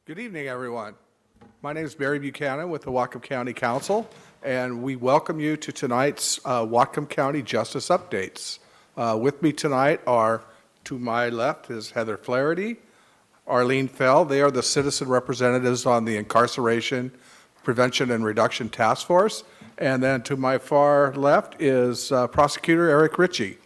Good evening, everyone. My name is Barry Buchanan with the Whatcom County Council, and we welcome you to tonight's Whatcom County Justice Updates. With me tonight are, to my left is Heather Flaherty, Arlene Fell. They are the citizen representatives on the Incarceration Prevention and Reduction Task Force. And then to my far left is Prosecutor Eric Ritchie.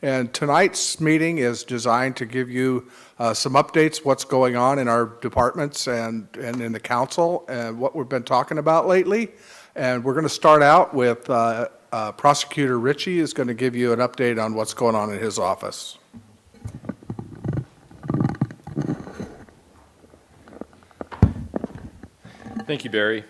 And tonight's meeting is designed to give you some updates, what's going on in our departments and in the council and what we've been talking about lately. And we're going to start out with Prosecutor Ritchie is going to give you an update on what's going on in his office. Thank you, Barry.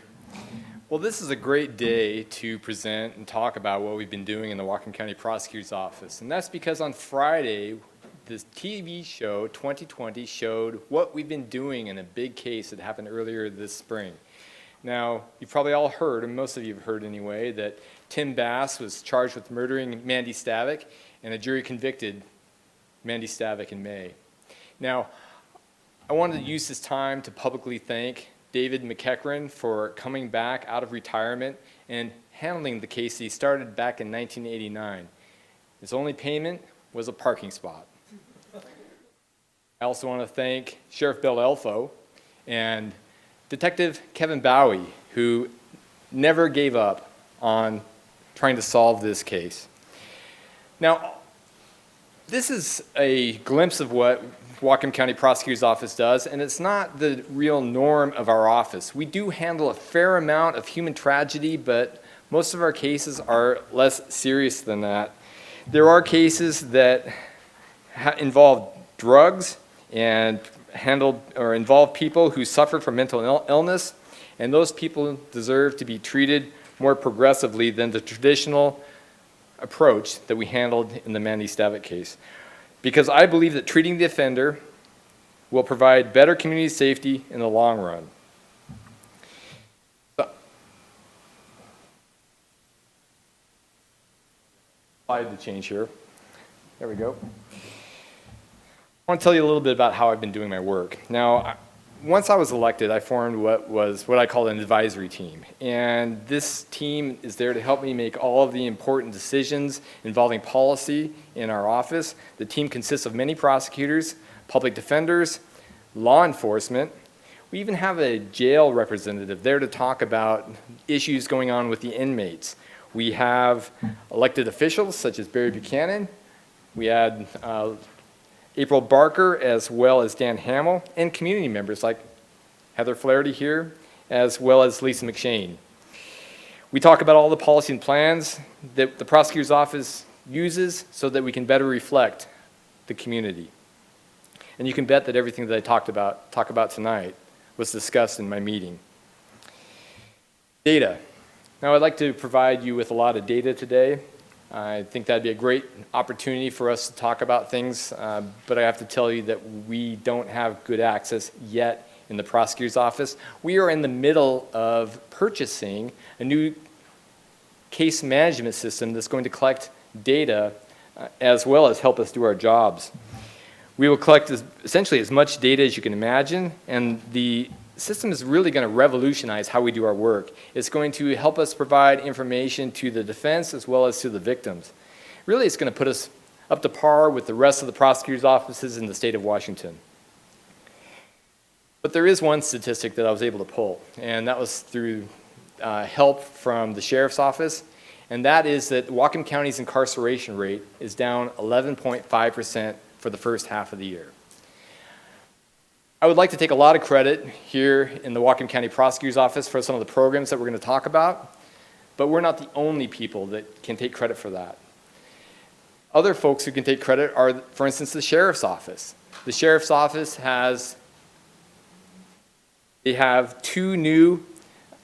Well, this is a great day to present and talk about what we've been doing in the Whatcom County Prosecutor's Office. And that's because on Friday, this TV show 2020 showed what we've been doing in a big case that happened earlier this spring. Now, you've probably all heard, or most of you have heard anyway, that Tim Bass was charged with murdering Mandy Stavik, and a jury convicted Mandy Stavik in May. Now, I wanted to use this time to publicly thank David McEachran for coming back out of retirement and handling the case he started back in 1989. His only payment was a parking spot. I also want to thank Sheriff Bill Elfo and Detective Kevin Bowie, who never gave up on trying to solve this case. Now, this is a glimpse of what Whatcom County Prosecutor's Office does, and it's not the real norm of our office. We do handle a fair amount of human tragedy, but most of our cases are less serious than that. There are cases that involve drugs and involve people who suffer from mental illness, and those people deserve to be treated more progressively than the traditional approach that we handled in the Mandy Stavik case. Because I believe that treating the offender will provide better community safety in the long run. Slide to change here. There we go. I want to tell you a little bit about how I've been doing my work. Now, once I was elected, I formed what I call an advisory team. And this team is there to help me make all of the important decisions involving policy in our office. The team consists of many prosecutors, public defenders, law enforcement. We even have a jail representative there to talk about issues going on with the inmates. We have elected officials such as Barry Buchanan. We had April Barker, as well as Dan Hamill, and community members like Heather Flaherty here, as well as Lisa McShane. We talk about all the policy and plans that the prosecutor's office uses so that we can better reflect the community. And you can bet that everything that I talk about tonight was discussed in my meeting. Data. Now, I'd like to provide you with a lot of data today. I think that'd be a great opportunity for us to talk about things, but I have to tell you that we don't have good access yet in the prosecutor's office. We are in the middle of purchasing a new case management system that's going to collect data as well as help us do our jobs. We will collect essentially as much data as you can imagine, and the system is really going to revolutionize how we do our work. It's going to help us provide information to the defense as well as to the victims. Really, it's going to put us up to par with the rest of the prosecutor's offices in the state of Washington. But there is one statistic that I was able to pull, and that was through help from the sheriff's office, and that is that Whatcom County's incarceration rate is down 11.5% for the first half of the year. I would like to take a lot of credit here in the Whatcom County Prosecutor's Office for some of the programs that we're going to talk about, but we're not the only people that can take credit for that. Other folks who can take credit are, for instance, the Sheriff's Office. The Sheriff's Office they have 2 new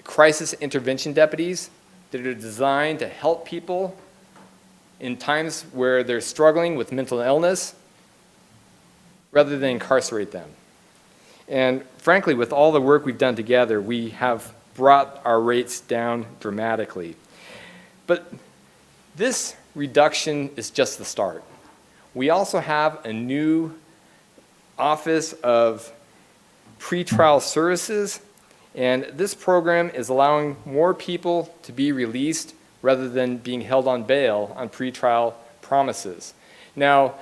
crisis intervention deputies that are designed to help people in times where they're struggling with mental illness rather than incarcerate them. And frankly, with all the work we've done together, we have brought our rates down dramatically. But this reduction is just the start. We also have a new Office of pretrial services, and this program is allowing more people to be released rather than being held on bail on pretrial promises. Now,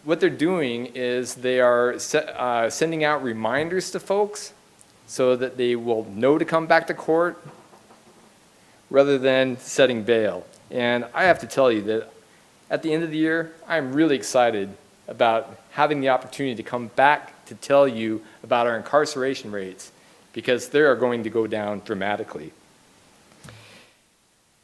what they're doing is they are sending out reminders to folks so that they will know to come back to court rather than setting bail. And I have to tell you that at the end of the year, I'm really excited about having the opportunity to come back to tell you about our incarceration rates, because they are going to go down dramatically.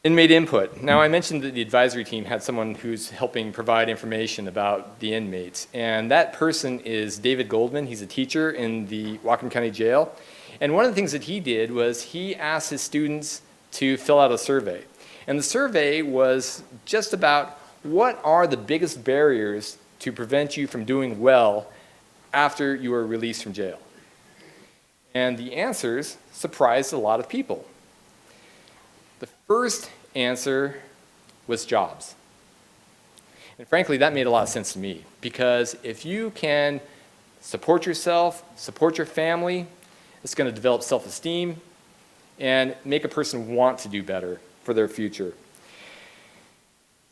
Inmate input. Now, I mentioned that the advisory team had someone who's helping provide information about the inmates, and that person is David Goldman. He's a teacher in the Whatcom County Jail, and one of the things that he did was he asked his students to fill out a survey, and the survey was just about what are the biggest barriers to prevent you from doing well after you are released from jail. And the answers surprised a lot of people. The first answer was jobs. And frankly, that made a lot of sense to me, because if you can support yourself, support your family, it's going to develop self-esteem and make a person want to do better for their future.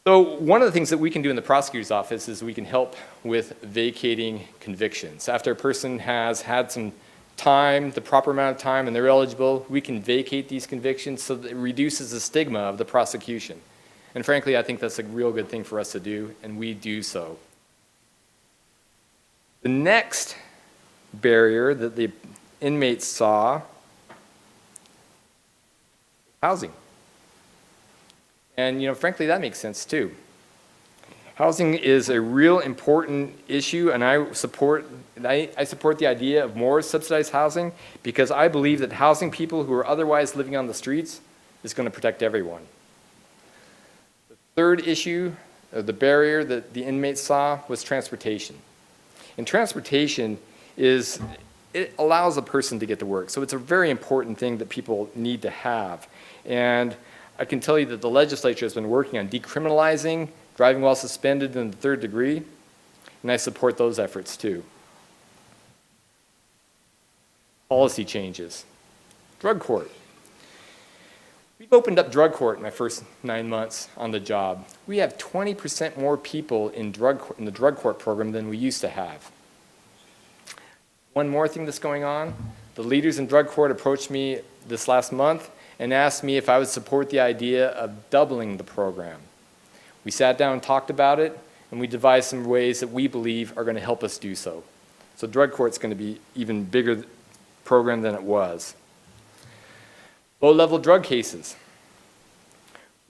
So one of the things that we can do in the prosecutor's office is we can help with vacating convictions. After a person has had some time, the proper amount of time, and they're eligible, we can vacate these convictions so that it reduces the stigma of the prosecution. And frankly, I think that's a real good thing for us to do, and we do so. The next barrier that the inmates saw, housing. And frankly, that makes sense too. Housing is a real important issue, and I support the idea of more subsidized housing, because I believe that housing people who are otherwise living on the streets is going to protect everyone. The third issue, or the barrier that the inmates saw, was transportation. And transportation it allows a person to get to work, so it's a very important thing that people need to have. And I can tell you that the legislature has been working on decriminalizing driving while suspended in the third degree, and I support those efforts too. Policy changes. Drug court. We've opened up drug court in my first 9 months on the job. We have 20% more people in the drug court program than we used to have. One more thing that's going on, the leaders in drug court approached me this last month and asked me if I would support the idea of doubling the program. We sat down and talked about it, and we devised some ways that we believe are going to help us do so. So drug court's going to be even bigger program than it was. Low-level drug cases.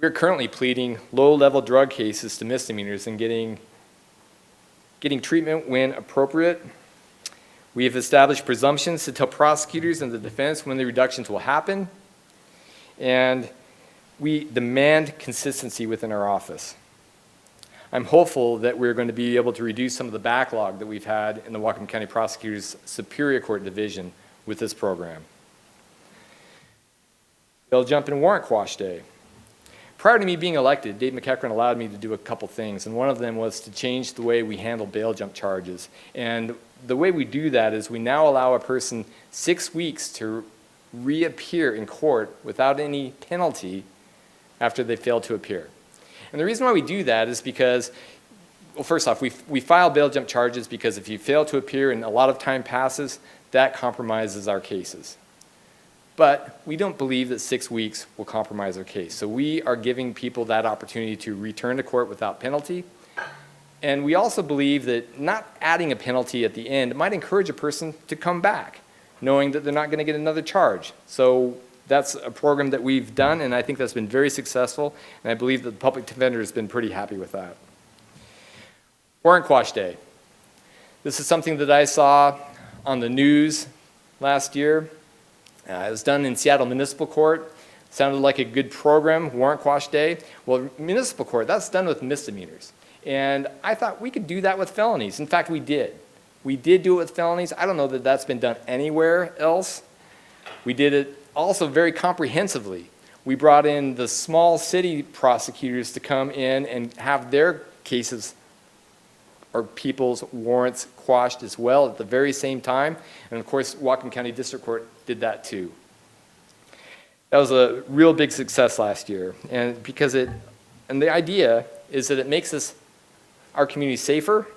We're currently pleading low-level drug cases to misdemeanors and getting treatment when appropriate. We have established presumptions to tell prosecutors and the defense when the reductions will happen. And we demand consistency within our office. I'm hopeful that we're going to be able to reduce some of the backlog that we've had in the Whatcom County Prosecutor's Superior Court Division with this program. They'll jump in warrant quash day. Prior to me being elected, Dave McEachran allowed me to do a couple things, and one of them was to change the way we handle bail jump charges. And the way we do that is we now allow a person 6 weeks to reappear in court without any penalty after they fail to appear. And the reason why we do that is because, well, first off, we file bail jump charges because if you fail to appear and a lot of time passes, that compromises our cases. But we don't believe that 6 weeks will compromise our case. So we are giving people that opportunity to return to court without penalty. And we also believe that not adding a penalty at the end might encourage a person to come back, knowing that they're not going to get another charge. So that's a program that we've done, and I think that's been very successful, and I believe that the public defender has been pretty happy with that. Warrant quash day. This is something that I saw on the news last year. It was done in Seattle Municipal Court. Sounded like a good program, warrant quash day. Well, municipal court, that's done with misdemeanors. And I thought we could do that with felonies. In fact, we did. We did do it with felonies. I don't know that that's been done anywhere else. We did it also very comprehensively. We brought in the small city prosecutors to come in and have their cases our people's warrants quashed as well at the very same time. And of course, Whatcom County District Court did that too. That was a real big success last year. And the idea is that it makes our community safer.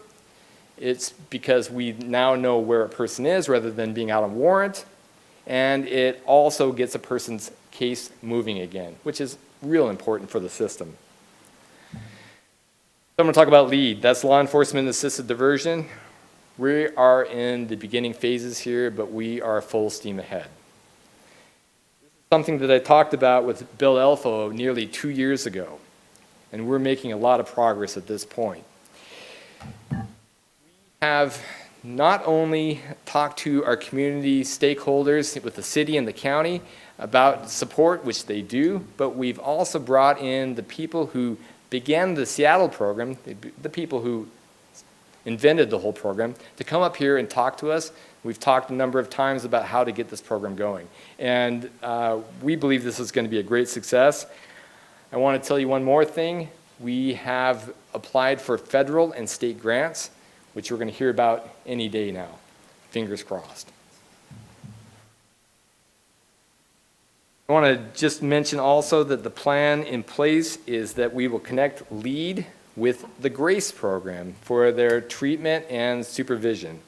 It's because we now know where a person is rather than being out on warrant. And it also gets a person's case moving again, which is real important for the system. So I'm going to talk about LEAD. That's law enforcement assisted diversion. We are in the beginning phases here, but we are full steam ahead. This is something that I talked about with Bill Elfo nearly 2 years ago, and we're making a lot of progress at this point. We have not only talked to our community stakeholders with the city and the county about support, which they do, but we've also brought in the people who began the Seattle program, the people who invented the whole program, to come up here and talk to us. We've talked a number of times about how to get this program going. And we believe this is going to be a great success. I want to tell you one more thing. We have applied for federal and state grants, which we're going to hear about any day now. Fingers crossed. I want to just mention also that the plan in place is that we will connect LEAD with the GRACE program for their treatment and supervision.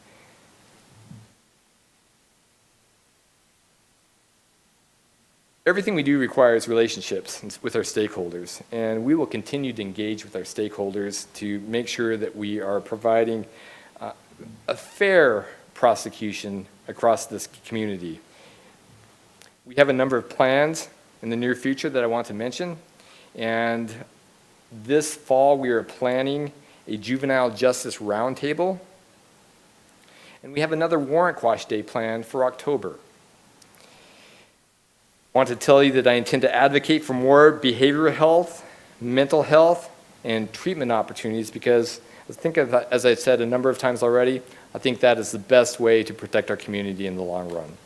Everything we do requires relationships with our stakeholders, and we will continue to engage with our stakeholders to make sure that we are providing a fair prosecution across this community. We have a number of plans in the near future that I want to mention, and this fall we are planning a juvenile justice roundtable, and we have another warrant quash day planned for October. I want to tell you that I intend to advocate for more behavioral health, mental health, and treatment opportunities because I think, as I've said a number of times already, I think that is the best way to protect our community in the long run.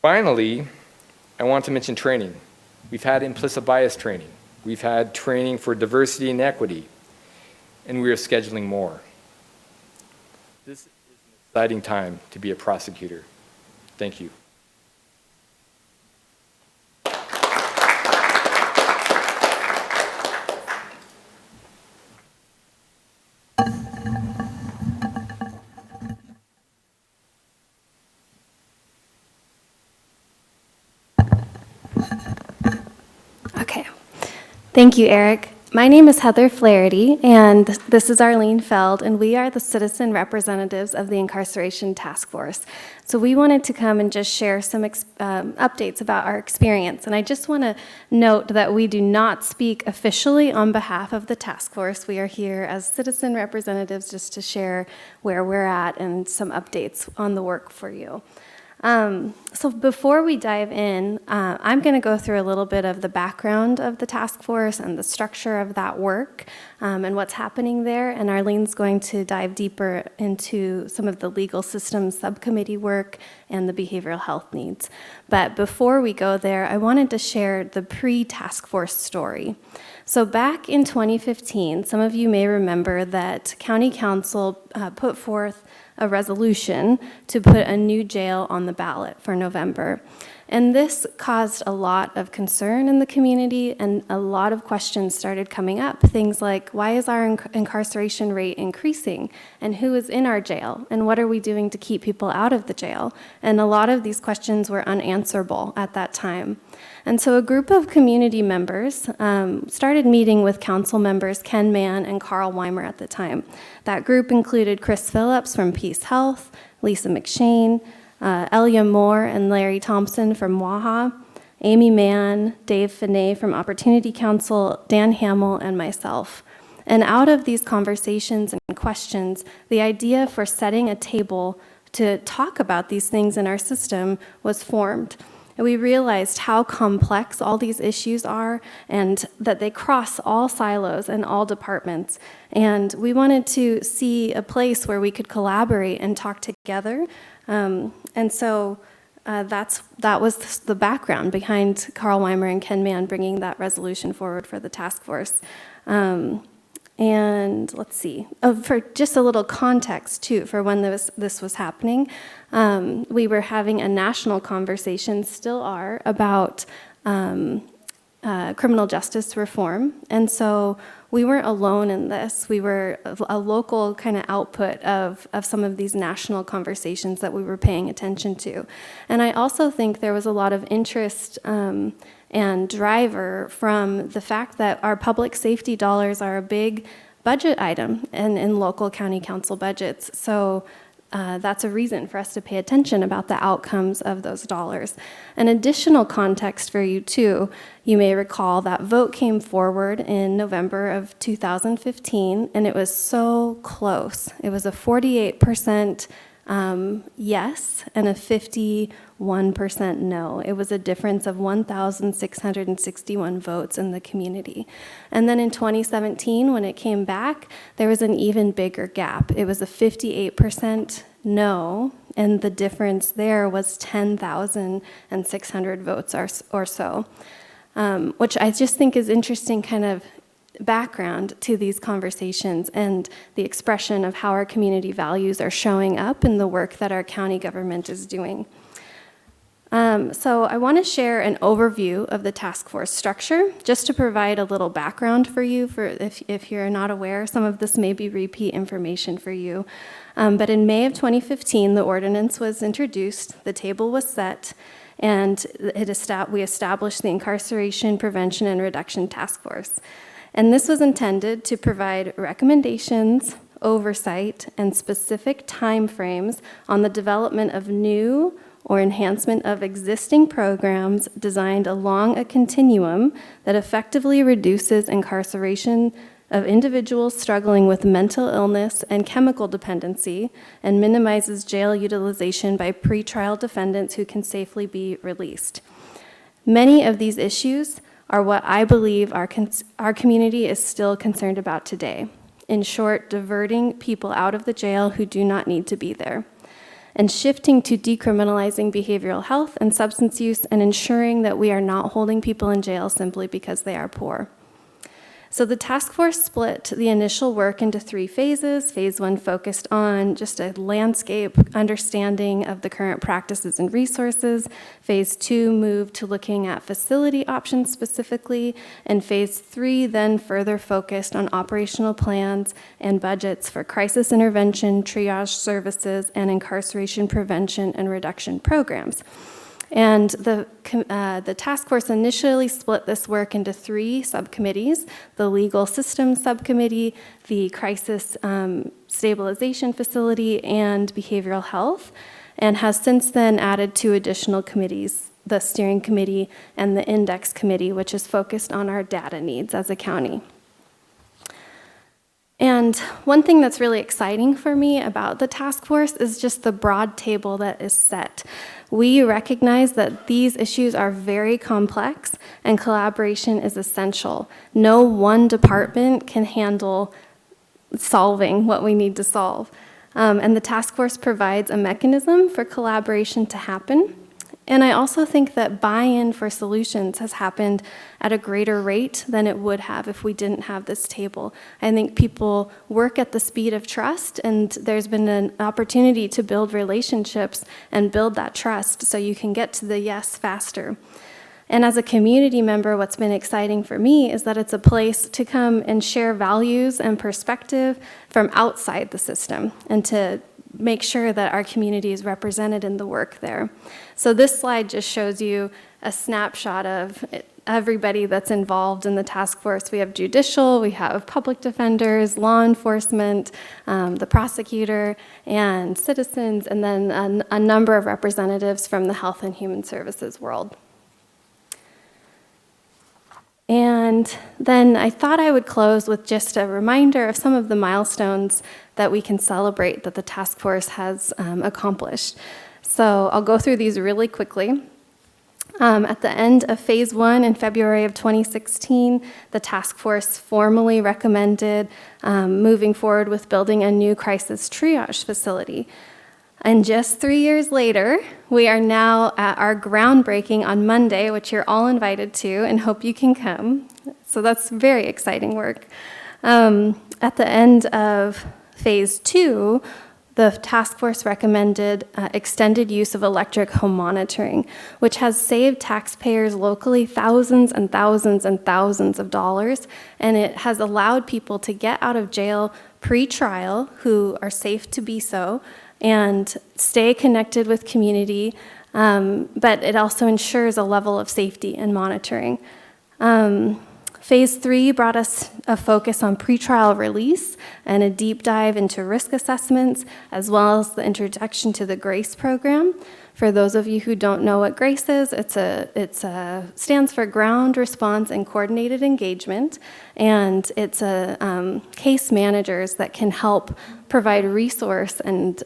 Finally, I want to mention training. We've had implicit bias training. We've had training for diversity and equity, and we are scheduling more. This is an exciting time to be a prosecutor. Thank you. Thank you, Eric. My name is Heather Flaherty, and this is Arlene Feld, and we are the citizen representatives of the Incarceration Task Force. So we wanted to come and just share some updates about our experience. And I just want to note that we do not speak officially on behalf of the task force. We are here as citizen representatives just to share where we're at and some updates on the work for you. So before we dive in, I'm going to go through a little bit of the background of the task force and the structure of that work and what's happening there. And Arlene's going to dive deeper into some of the legal systems subcommittee work and the behavioral health needs. But before we go there, I wanted to share the pre-task force story. So back in 2015, some of you may remember that County Council put forth a resolution to put a new jail on the ballot for November. And this caused a lot of concern in the community, and a lot of questions started coming up. Things like, why is our incarceration rate increasing? And who is in our jail? And what are we doing to keep people out of the jail? And a lot of these questions were unanswerable at that time. And so a group of community members started meeting with council members Ken Mann and Carl Weimer at the time. That group included Chris Phillips from Peace Health, Lisa McShane, Elia Moore and Larry Thompson from WAHA, Amy Mann, Dave Finney from Opportunity Council, Dan Hamill, and myself. And out of these conversations and questions, the idea for setting a table to talk about these things in our system was formed. And we realized how complex all these issues are and that they cross all silos and all departments. And we wanted to see a place where we could collaborate and talk together. And so that was the background behind Carl Weimer and Ken Mann bringing that resolution forward for the task force. And let's see, for just a little context too, for when this was happening, we were having a national conversation, still are, about criminal justice reform. And so we weren't alone in this. We were a local kind of output of some of these national conversations that we were paying attention to. And I also think there was a lot of interest and driver from the fact that our public safety dollars are a big budget item in local county council budgets. So that's a reason for us to pay attention about the outcomes of those dollars. An additional context for you too, you may recall that vote came forward in November of 2015, and it was so close. It was a 48% yes and a 51% no. It was a difference of 1,661 votes in the community. And then in 2017, when it came back, there was an even bigger gap. It was a 58% no, and the difference there was 10,600 votes or so, which I just think is interesting kind of background to these conversations and the expression of how our community values are showing up in the work that our county government is doing. So I want to share an overview of the task force structure, just to provide a little background for you, for if you're not aware. Some of this may be repeat information for you. But in May of 2015, the ordinance was introduced, the table was set, and we established the Incarceration Prevention and Reduction Task Force. And this was intended to provide recommendations, oversight, and specific timeframes on the development of new or enhancement of existing programs designed along a continuum that effectively reduces incarceration of individuals struggling with mental illness and chemical dependency and minimizes jail utilization by pretrial defendants who can safely be released. Many of these issues are what I believe our community is still concerned about today. In short, diverting people out of the jail who do not need to be there, and shifting to decriminalizing behavioral health and substance use and ensuring that we are not holding people in jail simply because they are poor. So the task force split the initial work into 3 phases. Phase 1 focused on just a landscape understanding of the current practices and resources. Phase 2 moved to looking at facility options specifically. And Phase 3 then further focused on operational plans and budgets for crisis intervention, triage services, and incarceration prevention and reduction programs. And the task force initially split this work into 3 subcommittees: the Legal Systems Subcommittee, the Crisis Stabilization Facility, and Behavioral Health, and has since then added 2 additional committees, the Steering Committee and the Index Committee, which is focused on our data needs as a county. And one thing that's really exciting for me about the task force is just the broad table that is set. We recognize that these issues are very complex and collaboration is essential. No one department can handle solving what we need to solve. And the task force provides a mechanism for collaboration to happen. And I also think that buy-in for solutions has happened at a greater rate than it would have if we didn't have this table. I think people work at the speed of trust, and there's been an opportunity to build relationships and build that trust so you can get to the yes faster. And as a community member, what's been exciting for me is that it's a place to come and share values and perspective from outside the system and to make sure that our community is represented in the work there. So this slide just shows you a snapshot of everybody that's involved in the task force. We have judicial, we have public defenders, law enforcement, the prosecutor, and citizens, and then a number of representatives from the health and human services world. And then I thought I would close with just a reminder of some of the milestones that we can celebrate that the task force has accomplished. So I'll go through these really quickly. At the end of Phase 1 in February of 2016, the task force formally recommended moving forward with building a new crisis triage facility. And just 3 years later, we are now at our groundbreaking on Monday, which you're all invited to and hope you can come. So that's very exciting work. At the end of phase 2, the task force recommended extended use of electric home monitoring, which has saved taxpayers locally thousands and thousands and thousands of dollars, and it has allowed people to get out of jail pre-trial who are safe to be so and stay connected with community, but it also ensures a level of safety and monitoring. Phase 3 brought us a focus on pretrial release and a deep dive into risk assessments, as well as the introduction to the GRACE program. For those of you who don't know what GRACE is, it stands for Ground Response and Coordinated Engagement, and it's case managers that can help provide resource and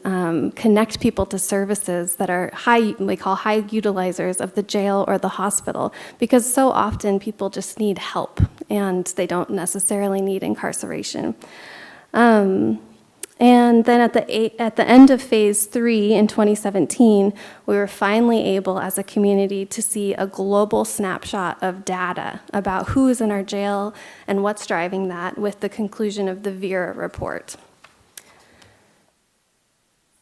connect people to services that are we call high utilizers of the jail or the hospital, because so often people just need help and they don't necessarily need incarceration. And then at the end of phase 3 in 2017, we were finally able as a community to see a global snapshot of data about who is in our jail and what's driving that with the conclusion of the VERA report.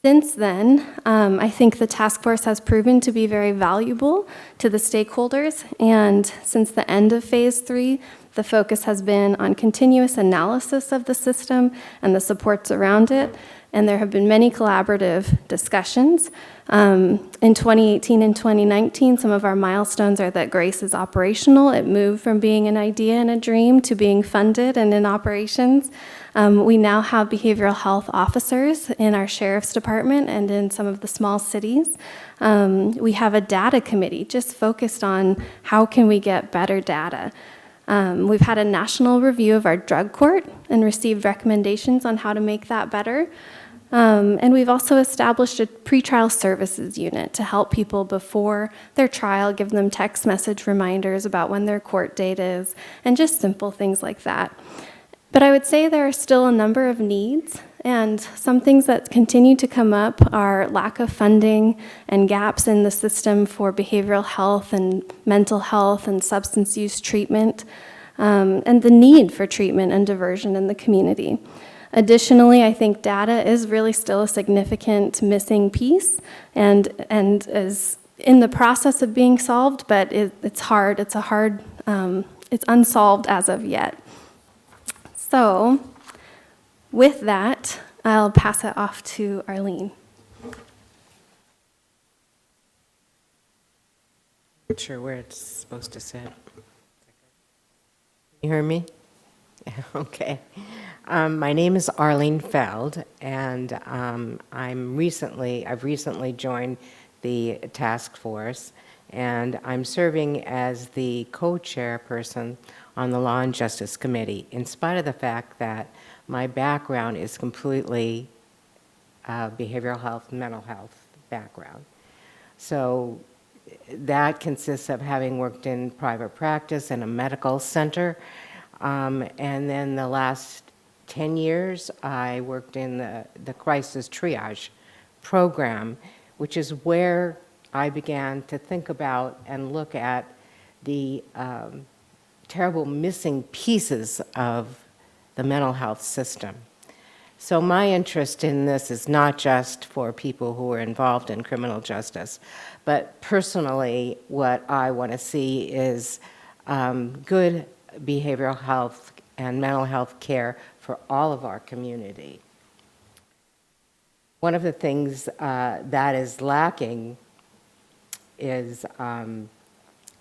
Since then, I think the task force has proven to be very valuable to the stakeholders, and since the end of phase 3, the focus has been on continuous analysis of the system and the supports around it, and there have been many collaborative discussions. In 2018 and 2019, some of our milestones are that GRACE is operational. It moved from being an idea and a dream to being funded and in operations. We now have behavioral health officers in our sheriff's department and in some of the small cities. We have a data committee just focused on how can we get better data. We've had a national review of our drug court and received recommendations on how to make that better. And we've also established a pretrial services unit to help people before their trial, give them text message reminders about when their court date is, and just simple things like that. But I would say there are still a number of needs, and some things that continue to come up are lack of funding and gaps in the system for behavioral health and mental health and substance use treatment, and the need for treatment and diversion in the community. Additionally, I think data is really still a significant missing piece and is in the process of being solved, but it's hard. It's unsolved as of yet. So with that, I'll pass it off to Arlene. Not sure where it's supposed to sit. You hear me? Okay. My name is Arlene Feld, and I've recently joined the task force, and I'm serving as the co-chairperson on the Law and Justice Committee, in spite of the fact that my background is completely behavioral health, mental health background. So that consists of having worked in private practice in a medical center, and then the last 10 years I worked in the crisis triage program, which is where I began to think about and look at the terrible missing pieces of the mental health system. So my interest in this is not just for people who are involved in criminal justice, but personally what I want to see is good behavioral health and mental health care for all of our community. One of the things that is lacking is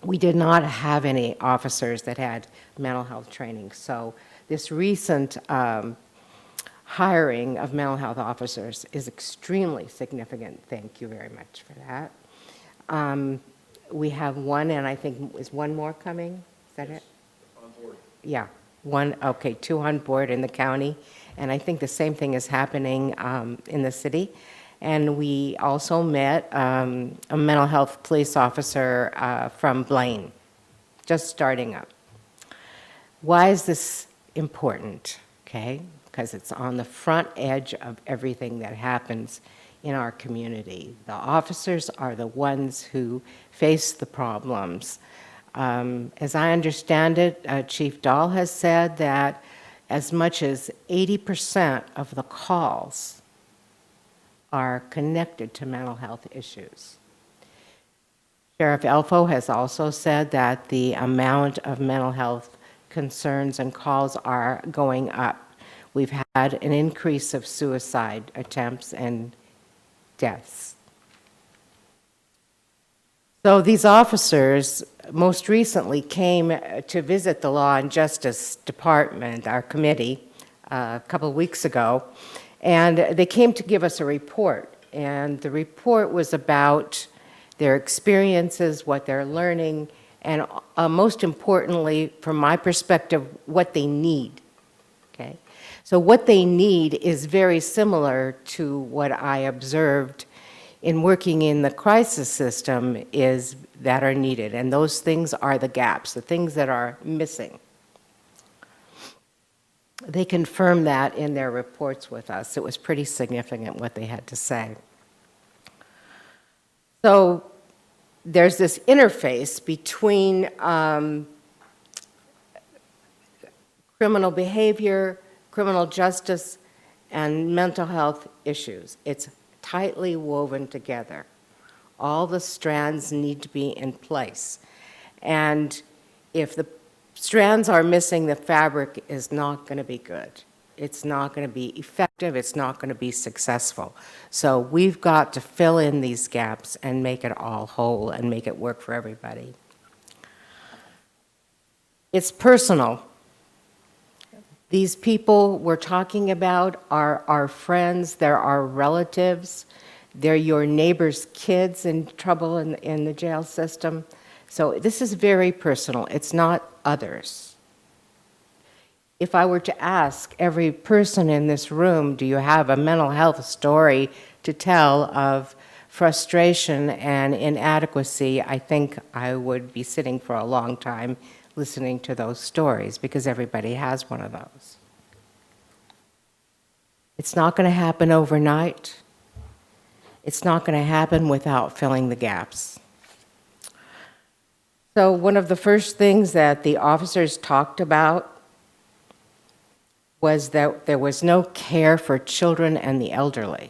we did not have any officers that had mental health training. So this recent hiring of mental health officers is extremely significant. Thank you very much for that. We have one, and I think, is one more coming? Is that it? On board. Yeah, two on board in the county. And I think the same thing is happening in the city. And we also met a mental health police officer from Blaine, just starting up. Why is this important? Okay, because it's on the front edge of everything that happens in our community. The officers are the ones who face the problems. As I understand it, Chief Dahl has said that as much as 80% of the calls are connected to mental health issues. Sheriff Elfo has also said that the amount of mental health concerns and calls are going up. We've had an increase of suicide attempts and deaths. So these officers most recently came to visit the Law and Justice Department, our committee, a couple of weeks ago, and they came to give us a report. And the report was about their experiences, what they're learning, and most importantly, from my perspective, what they need. Okay? So what they need is very similar to what I observed in working in the crisis system is that are needed, and those things are the gaps, the things that are missing. They confirmed that in their reports with us. It was pretty significant what they had to say. So there's this interface between criminal behavior, criminal justice, and mental health issues. It's tightly woven together. All the strands need to be in place. And if the strands are missing, the fabric is not going to be good. It's not going to be effective. It's not going to be successful. So we've got to fill in these gaps and make it all whole and make it work for everybody. It's personal. These people we're talking about are our friends, they're our relatives, they're your neighbor's kids in trouble in the jail system. So this is very personal. It's not others. If I were to ask every person in this room, do you have a mental health story to tell of frustration and inadequacy, I think I would be sitting for a long time listening to those stories, because everybody has one of those. It's not going to happen overnight. It's not going to happen without filling the gaps. So one of the first things that the officers talked about was that there was no care for children and the elderly.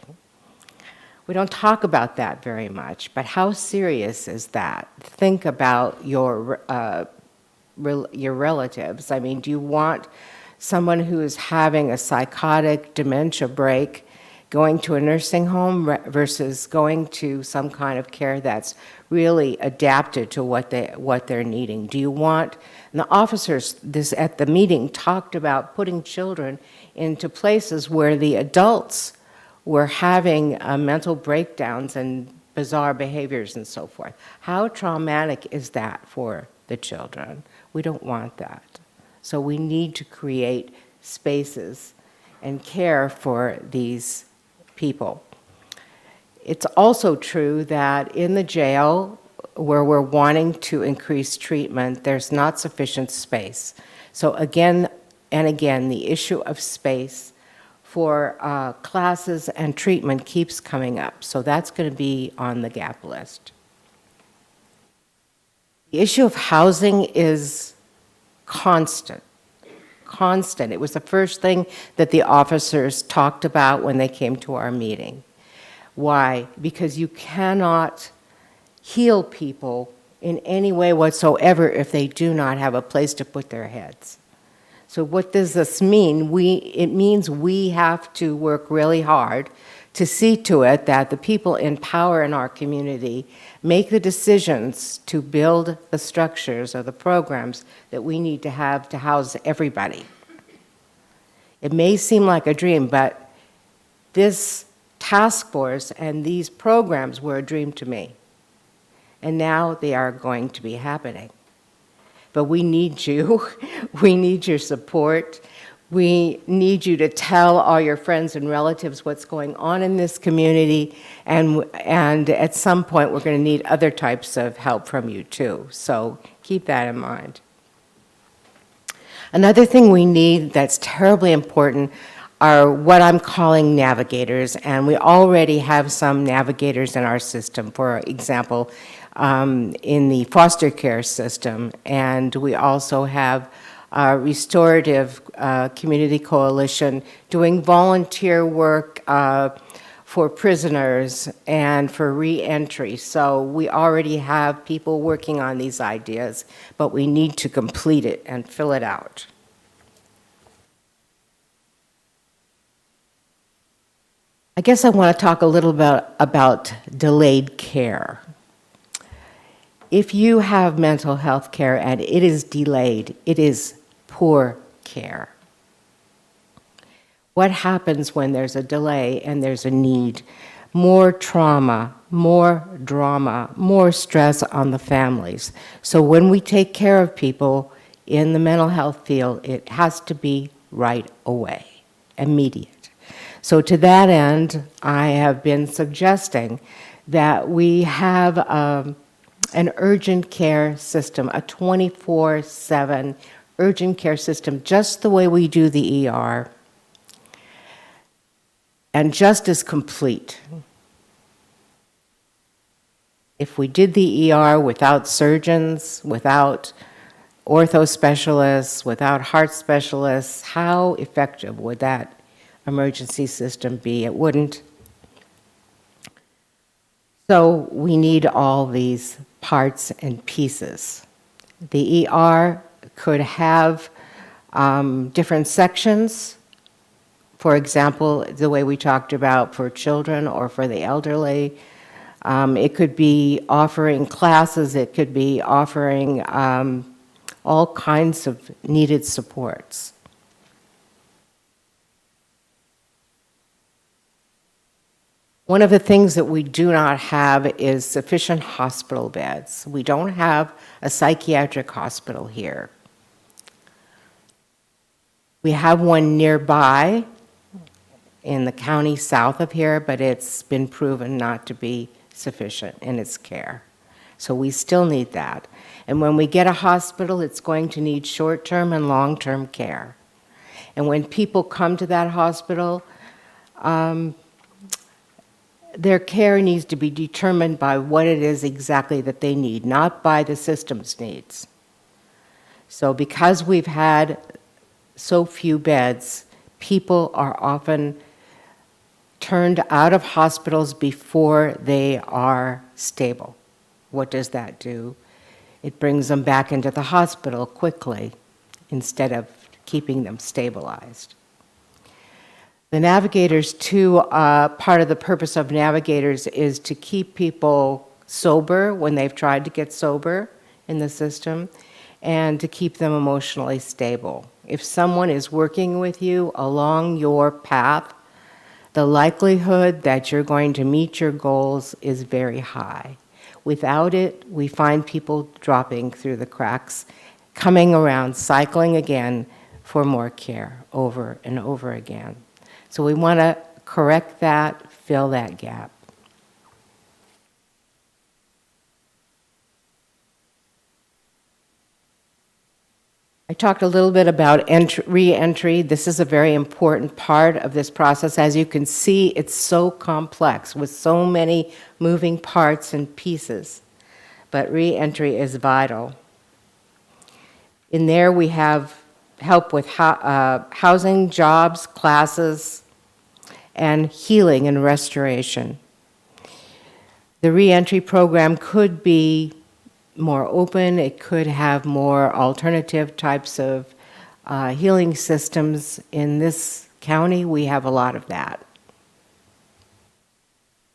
We don't talk about that very much, but how serious is that? Think about your relatives. I mean, do you want someone who is having a psychotic dementia break going to a nursing home versus going to some kind of care that's really adapted to what they're needing? Do you want, and the officers at the meeting talked about putting children into places where the adults were having mental breakdowns and bizarre behaviors and so forth. How traumatic is that for the children? We don't want that. So we need to create spaces and care for these people. It's also true that in the jail, where we're wanting to increase treatment, there's not sufficient space. So again and again, the issue of space for classes and treatment keeps coming up. So that's going to be on the gap list. The issue of housing is constant. It was the first thing that the officers talked about when they came to our meeting. Why? Because you cannot heal people in any way whatsoever if they do not have a place to put their heads. So what does this mean? It means we have to work really hard to see to it that the people in power in our community make the decisions to build the structures or the programs that we need to have to house everybody. It may seem like a dream, but this task force and these programs were a dream to me. And now they are going to be happening. But we need you. We need your support. We need you to tell all your friends and relatives what's going on in this community, and at some point we're going to need other types of help from you too. So keep that in mind. Another thing we need that's terribly important are what I'm calling navigators, and we already have some navigators in our system. For example, in the foster care system, and we also have Restorative Community Coalition, doing volunteer work for prisoners and for reentry. So we already have people working on these ideas, but we need to complete it and fill it out. I guess I want to talk a little bit about delayed care. If you have mental health care and it is delayed, it is poor care. What happens when there's a delay and there's a need? More trauma, more drama, more stress on the families. So when we take care of people in the mental health field, it has to be right away, immediate. So to that end, I have been suggesting that we have an urgent care system, a 24/7 urgent care system, just the way we do the ER, and just as complete. If we did the ER without surgeons, without ortho specialists, without heart specialists, how effective would that emergency system be? It wouldn't. So we need all these parts and pieces. The ER could have different sections. For example, the way we talked about for children or for the elderly. It could be offering classes. It could be offering all kinds of needed supports. One of the things that we do not have is sufficient hospital beds. We don't have a psychiatric hospital here. We have one nearby in the county south of here, but it's been proven not to be sufficient in its care. So we still need that. And when we get a hospital, it's going to need short-term and long-term care. And when people come to that hospital, their care needs to be determined by what it is exactly that they need, not by the system's needs. So because we've had so few beds, people are often turned out of hospitals before they are stable. What does that do? It brings them back into the hospital quickly instead of keeping them stabilized. The navigators, too, part of the purpose of navigators is to keep people sober when they've tried to get sober in the system and to keep them emotionally stable. If someone is working with you along your path, the likelihood that you're going to meet your goals is very high. Without it, we find people dropping through the cracks, coming around, cycling again for more care over and over again. So we want to correct that, fill that gap. I talked a little bit about re-entry. This is a very important part of this process. As you can see, it's so complex with so many moving parts and pieces, but re-entry is vital. In there we have help with housing, jobs, classes, and healing and restoration. The re-entry program could be more open. It could have more alternative types of healing systems. In this county, we have a lot of that.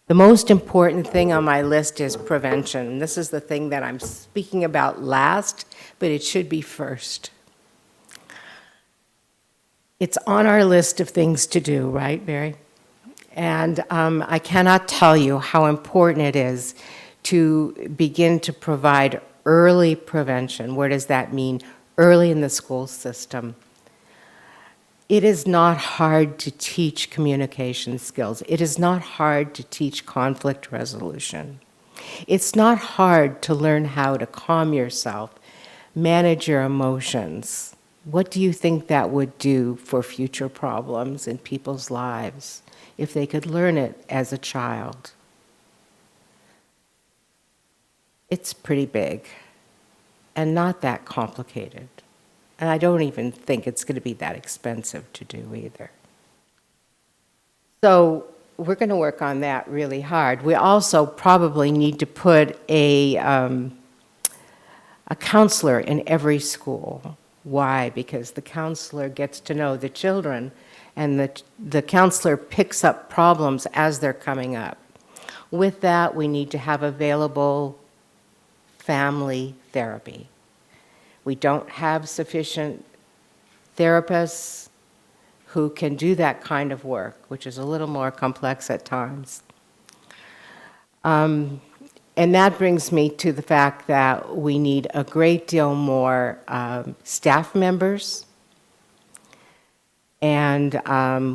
The most important thing on my list is prevention. This is the thing that I'm speaking about last, but it should be first. It's on our list of things to do, right, Barry? And I cannot tell you how important it is to begin to provide early prevention. What does that mean? Early in the school system. It is not hard to teach communication skills. It is not hard to teach conflict resolution. It's not hard to learn how to calm yourself, manage your emotions. What do you think that would do for future problems in people's lives if they could learn it as a child? It's pretty big and not that complicated. And I don't even think it's going to be that expensive to do either. So we're going to work on that really hard. We also probably need to put a counselor in every school. Why? Because the counselor gets to know the children, and the counselor picks up problems as they're coming up. With that, we need to have available family therapy. We don't have sufficient therapists who can do that kind of work, which is a little more complex at times. And that brings me to the fact that we need a great deal more staff members, and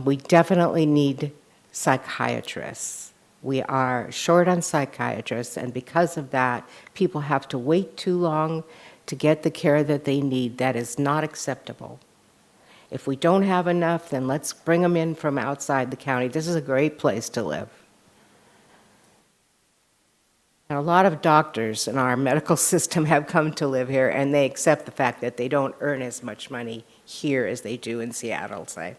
we definitely need psychiatrists. We are short on psychiatrists, and because of that, people have to wait too long to get the care that they need. That is not acceptable. If we don't have enough, then let's bring them in from outside the county. This is a great place to live. And a lot of doctors in our medical system have come to live here, and they accept the fact that they don't earn as much money here as they do in Seattle, say.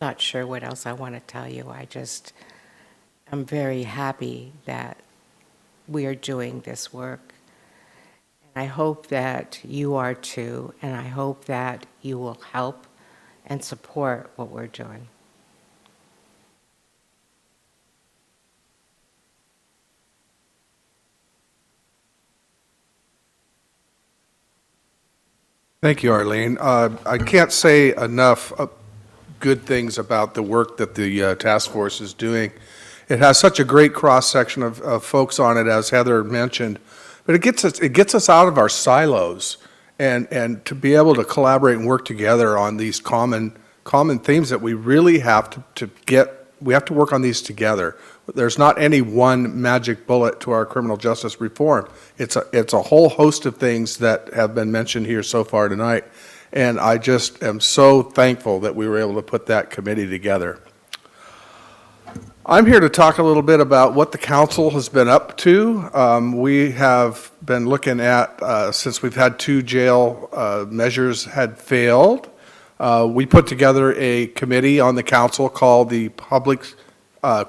Not sure what else I want to tell you. I'm very happy that we are doing this work. I hope that you are too, and I hope that you will help and support what we're doing. Thank you, Arlene. I can't say enough good things about the work that the task force is doing. It has such a great cross-section of folks on it, as Heather mentioned, but it gets us out of our silos and to be able to collaborate and work together on these common themes that we really have to work on these together. There's not any one magic bullet to our criminal justice reform. It's a whole host of things that have been mentioned here so far tonight, and I just am so thankful that we were able to put that committee together. I'm here to talk a little bit about what the council has been up to. We have been looking at, since we've had 2 jail measures had failed, we put together a committee on the council called the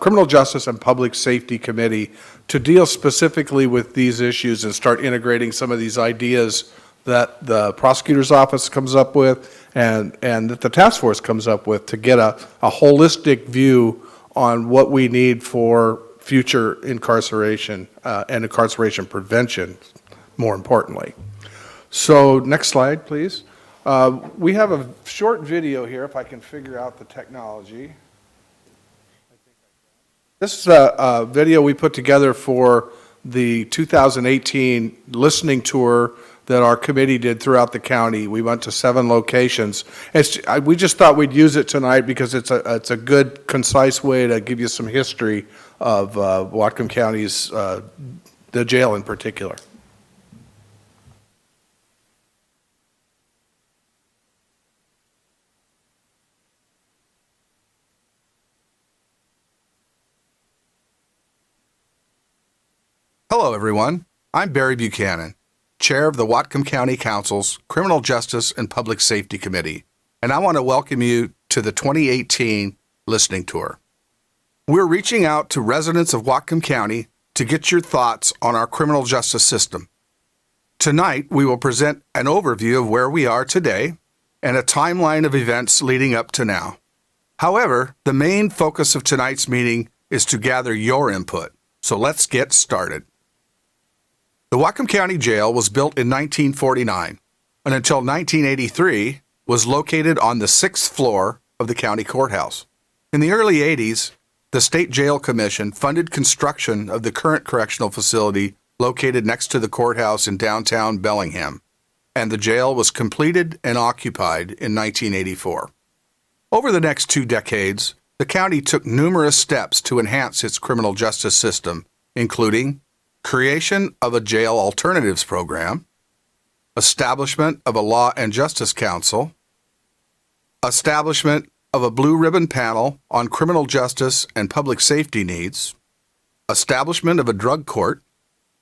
Criminal Justice and Public Safety Committee to deal specifically with these issues and start integrating some of these ideas that the prosecutor's office comes up with and that the task force comes up with to get a holistic view on what we need for future incarceration and incarceration prevention, more importantly. So next slide, please. We have a short video here, if I can figure out the technology. This is a video we put together for the 2018 listening tour that our committee did throughout the county. We went to 7 locations. We just thought we'd use it tonight because it's a good, concise way to give you some history of Whatcom County's, the jail in particular. Hello, everyone. I'm Barry Buchanan, Chair of the Whatcom County Council's Criminal Justice and Public Safety Committee, and I want to welcome you to the 2018 listening tour. We're reaching out to residents of Whatcom County to get your thoughts on our criminal justice system. Tonight, we will present an overview of where we are today and a timeline of events leading up to now. However, the main focus of tonight's meeting is to gather your input, so let's get started. The Whatcom County Jail was built in 1949 and until 1983 was located on the 6th floor of the county courthouse. In the early 80s, the State Jail Commission funded construction of the current correctional facility located next to the courthouse in downtown Bellingham, and the jail was completed and occupied in 1984. Over the next 2 decades, the county took numerous steps to enhance its criminal justice system, including creation of a jail alternatives program, establishment of a law and justice council, establishment of a blue ribbon panel on criminal justice and public safety needs, establishment of a drug court,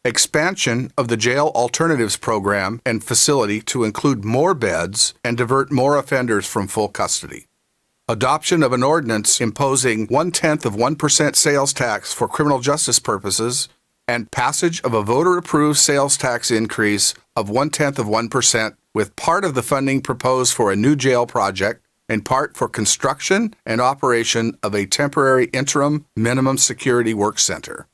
expansion of the jail alternatives program and facility to include more beds and divert more offenders from full custody, adoption of an ordinance imposing 0.1% sales tax for criminal justice purposes, and passage of a voter-approved sales tax increase of 0.1% with part of the funding proposed for a new jail project and part for construction and operation of a temporary interim minimum security work center.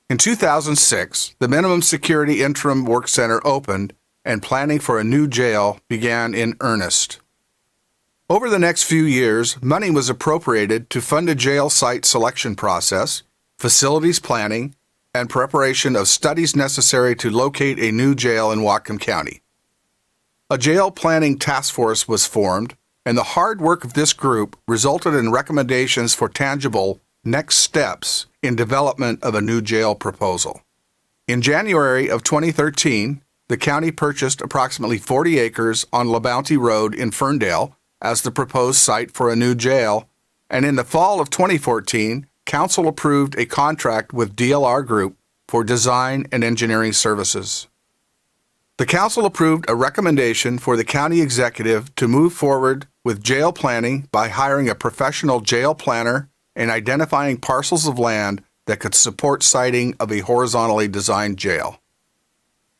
In 2006, the Minimum Security Interim Work Center opened and planning for a new jail began in earnest. Over the next few years, money was appropriated to fund a jail site selection process, facilities planning, and preparation of studies necessary to locate a new jail in Whatcom County. A jail planning task force was formed, and the hard work of this group resulted in recommendations for tangible next steps in development of a new jail proposal. In January of 2013, the county purchased approximately 40 acres on LaBounty Road in Ferndale as the proposed site for a new jail, and in the fall of 2014, Council approved a contract with DLR Group for design and engineering services. The Council approved a recommendation for the county executive to move forward with jail planning by hiring a professional jail planner and identifying parcels of land that could support siting of a horizontally designed jail.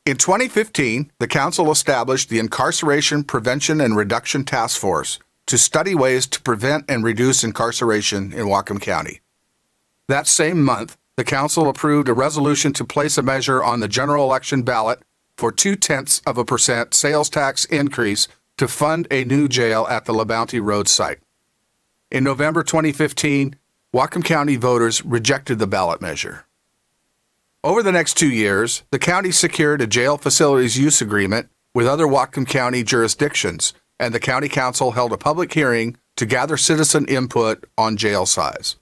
In 2015, the Council established the Incarceration Prevention and Reduction Task Force to study ways to prevent and reduce incarceration in Whatcom County. That same month, the Council approved a resolution to place a measure on the general election ballot for 0.2% sales tax increase to fund a new jail at the LaBounty Road site. In November 2015, Whatcom County voters rejected the ballot measure. Over the next 2 years, the county secured a jail facilities use agreement with other Whatcom County jurisdictions, and the County Council held a public hearing to gather citizen input on jail size.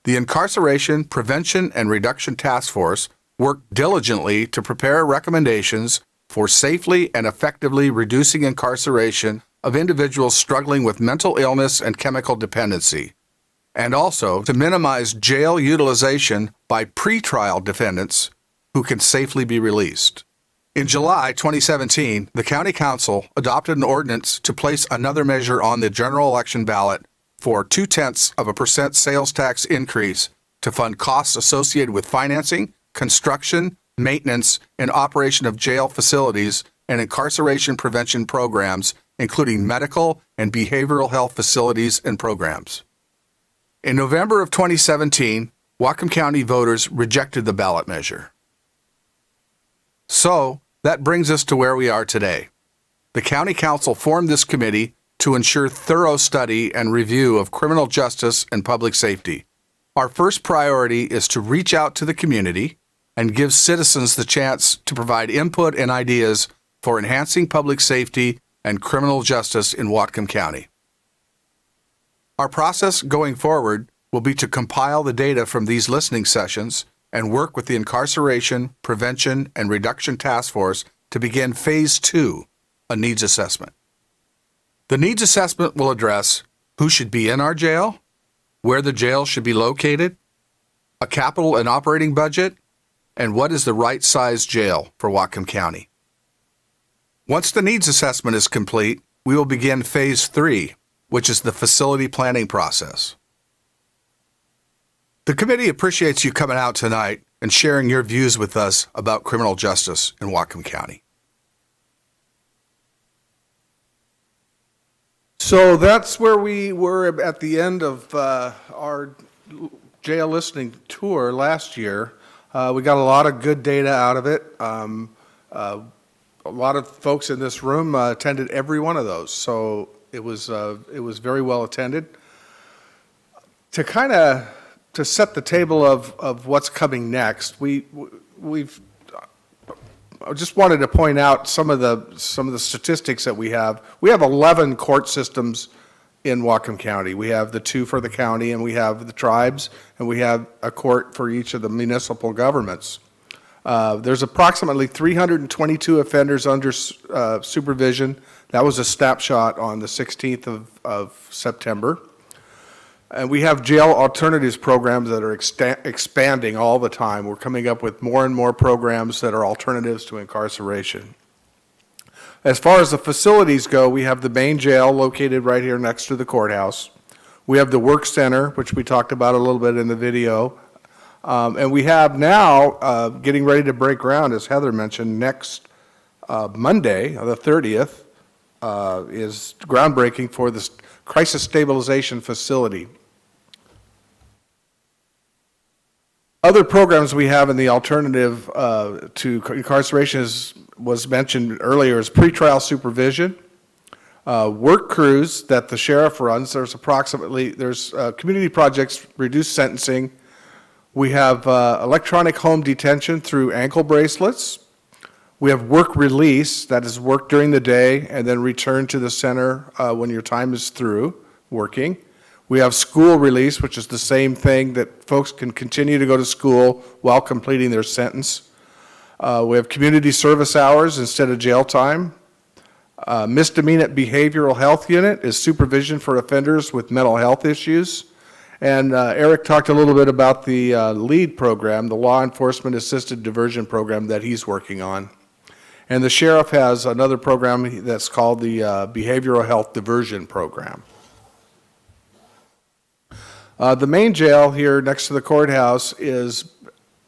The Incarceration Prevention and Reduction Task Force worked diligently to prepare recommendations for safely and effectively reducing incarceration of individuals struggling with mental illness and chemical dependency, and also to minimize jail utilization by pretrial defendants who can safely be released. In July 2017, the County Council adopted an ordinance to place another measure on the general election ballot for 0.2% sales tax increase to fund costs associated with financing, construction, maintenance, and operation of jail facilities and incarceration prevention programs, including medical and behavioral health facilities and programs. In November of 2017, Whatcom County voters rejected the ballot measure. So, that brings us to where we are today. The County Council formed this committee to ensure thorough study and review of criminal justice and public safety. Our first priority is to reach out to the community and give citizens the chance to provide input and ideas for enhancing public safety and criminal justice in Whatcom County. Our process going forward will be to compile the data from these listening sessions and work with the Incarceration, Prevention, and Reduction Task Force to begin Phase 2, a needs assessment. The needs assessment will address who should be in our jail, where the jail should be located, a capital and operating budget, and what is the right size jail for Whatcom County. Once the needs assessment is complete, we will begin Phase 3, which is the facility planning process. The committee appreciates you coming out tonight and sharing your views with us about criminal justice in Whatcom County. So that's where we were at the end of our jail listening tour last year. We got a lot of good data out of it. A lot of folks in this room attended every one of those, so it was very well attended. To set the table of what's coming next, I just wanted to point out some of the statistics that we have. We have 11 court systems in Whatcom County. We have the 2 for the county, and we have the tribes, and we have a court for each of the municipal governments. There's approximately 322 offenders under supervision. That was a snapshot on the 16th of September. And we have jail alternatives programs that are expanding all the time. We're coming up with more and more programs that are alternatives to incarceration. As far as the facilities go, we have the main jail located right here next to the courthouse. We have the work center, which we talked about a little bit in the video. And we have now, getting ready to break ground, as Heather mentioned, next Monday, the 30th, is groundbreaking for this crisis stabilization facility. Other programs we have in the alternative to incarceration was mentioned earlier is pretrial supervision, work crews that the sheriff runs. There's community projects, reduced sentencing. We have electronic home detention through ankle bracelets. We have work release, that is work during the day and then return to the center when your time is through working. We have school release, which is the same thing, that folks can continue to go to school while completing their sentence. We have community service hours instead of jail time. Misdemeanor behavioral health unit is supervision for offenders with mental health issues. And Eric talked a little bit about the LEAD program, the Law Enforcement Assisted Diversion program that he's working on. And the sheriff has another program that's called the Behavioral Health Diversion Program. The main jail here next to the courthouse is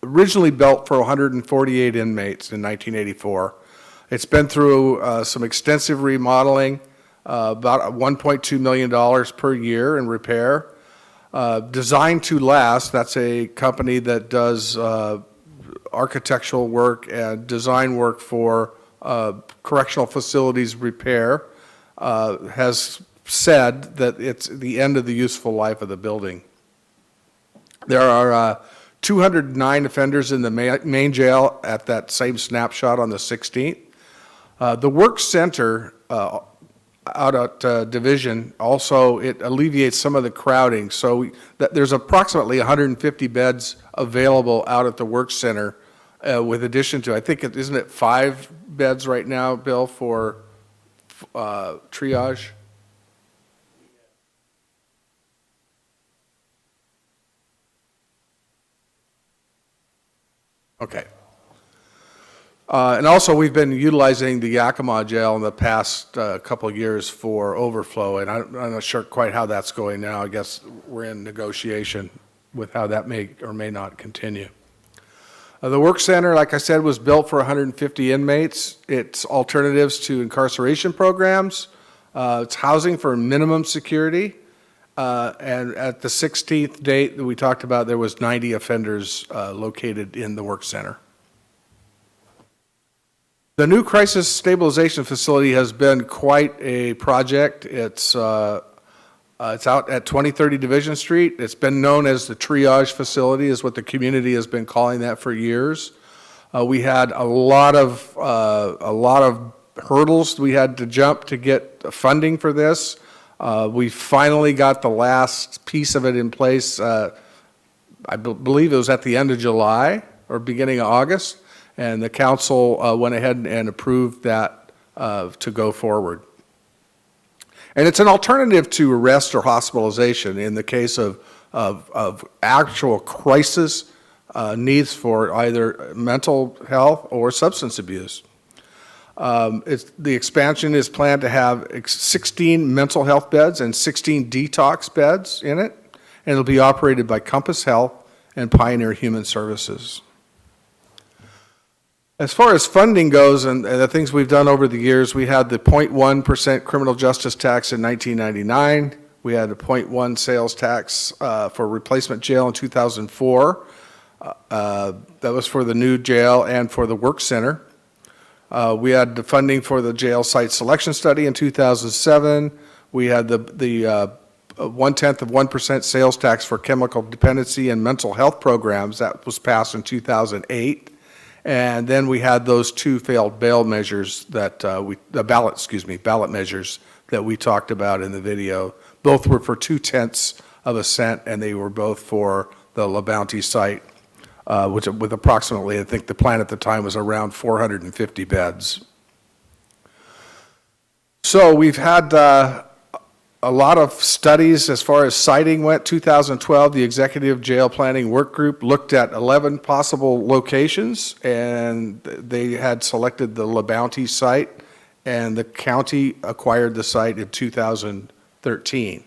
originally built for 148 inmates in 1984. It's been through some extensive remodeling, about $1.2 million per year in repair. Designed to Last, that's a company that does architectural work and design work for correctional facilities repair, has said that it's the end of the useful life of the building. There are 209 offenders in the main jail at that same snapshot on the 16th. The work center out at Division also, it alleviates some of the crowding. So there's approximately 150 beds available out at the work center with addition to, I think, isn't it 5 beds right now, Bill, for triage? Okay. And also, we've been utilizing the Yakima jail in the past couple of years for overflow, and I'm not sure quite how that's going now. I guess we're in negotiation with how that may or may not continue. The work center, like I said, was built for 150 inmates. It's alternatives to incarceration programs. It's housing for minimum security. And at the 16th date that we talked about, there was 90 offenders located in the work center. The new crisis stabilization facility has been quite a project. It's out at 2030 Division Street. It's been known as the triage facility, is what the community has been calling that for years. We had a lot of hurdles we had to jump to get funding for this. We finally got the last piece of it in place. I believe it was at the end of July or beginning of August. And the council went ahead and approved that to go forward. And it's an alternative to arrest or hospitalization in the case of actual crisis needs for either mental health or substance abuse. The expansion is planned to have 16 mental health beds and 16 detox beds in it, and it'll be operated by Compass Health and Pioneer Human Services. As far as funding goes and the things we've done over the years, we had the 0.1% criminal justice tax in 1999. We had a 0.1 sales tax for replacement jail in 2004. That was for the new jail and for the work center. We had the funding for the jail site selection study in 2007. We had the 0.1% sales tax for chemical dependency and mental health programs. That was passed in 2008. And then we had those 2 failed bail measures that ballot measures that we talked about in the video. Both were for 0.2 cents, and they were both for the La Bounty site. which with approximately, I think the plan at the time was around 450 beds. So we've had a lot of studies as far as siting went. 2012, the Executive Jail Planning Work Group looked at 11 possible locations, and they had selected the La Bounty site, and the county acquired the site in 2013.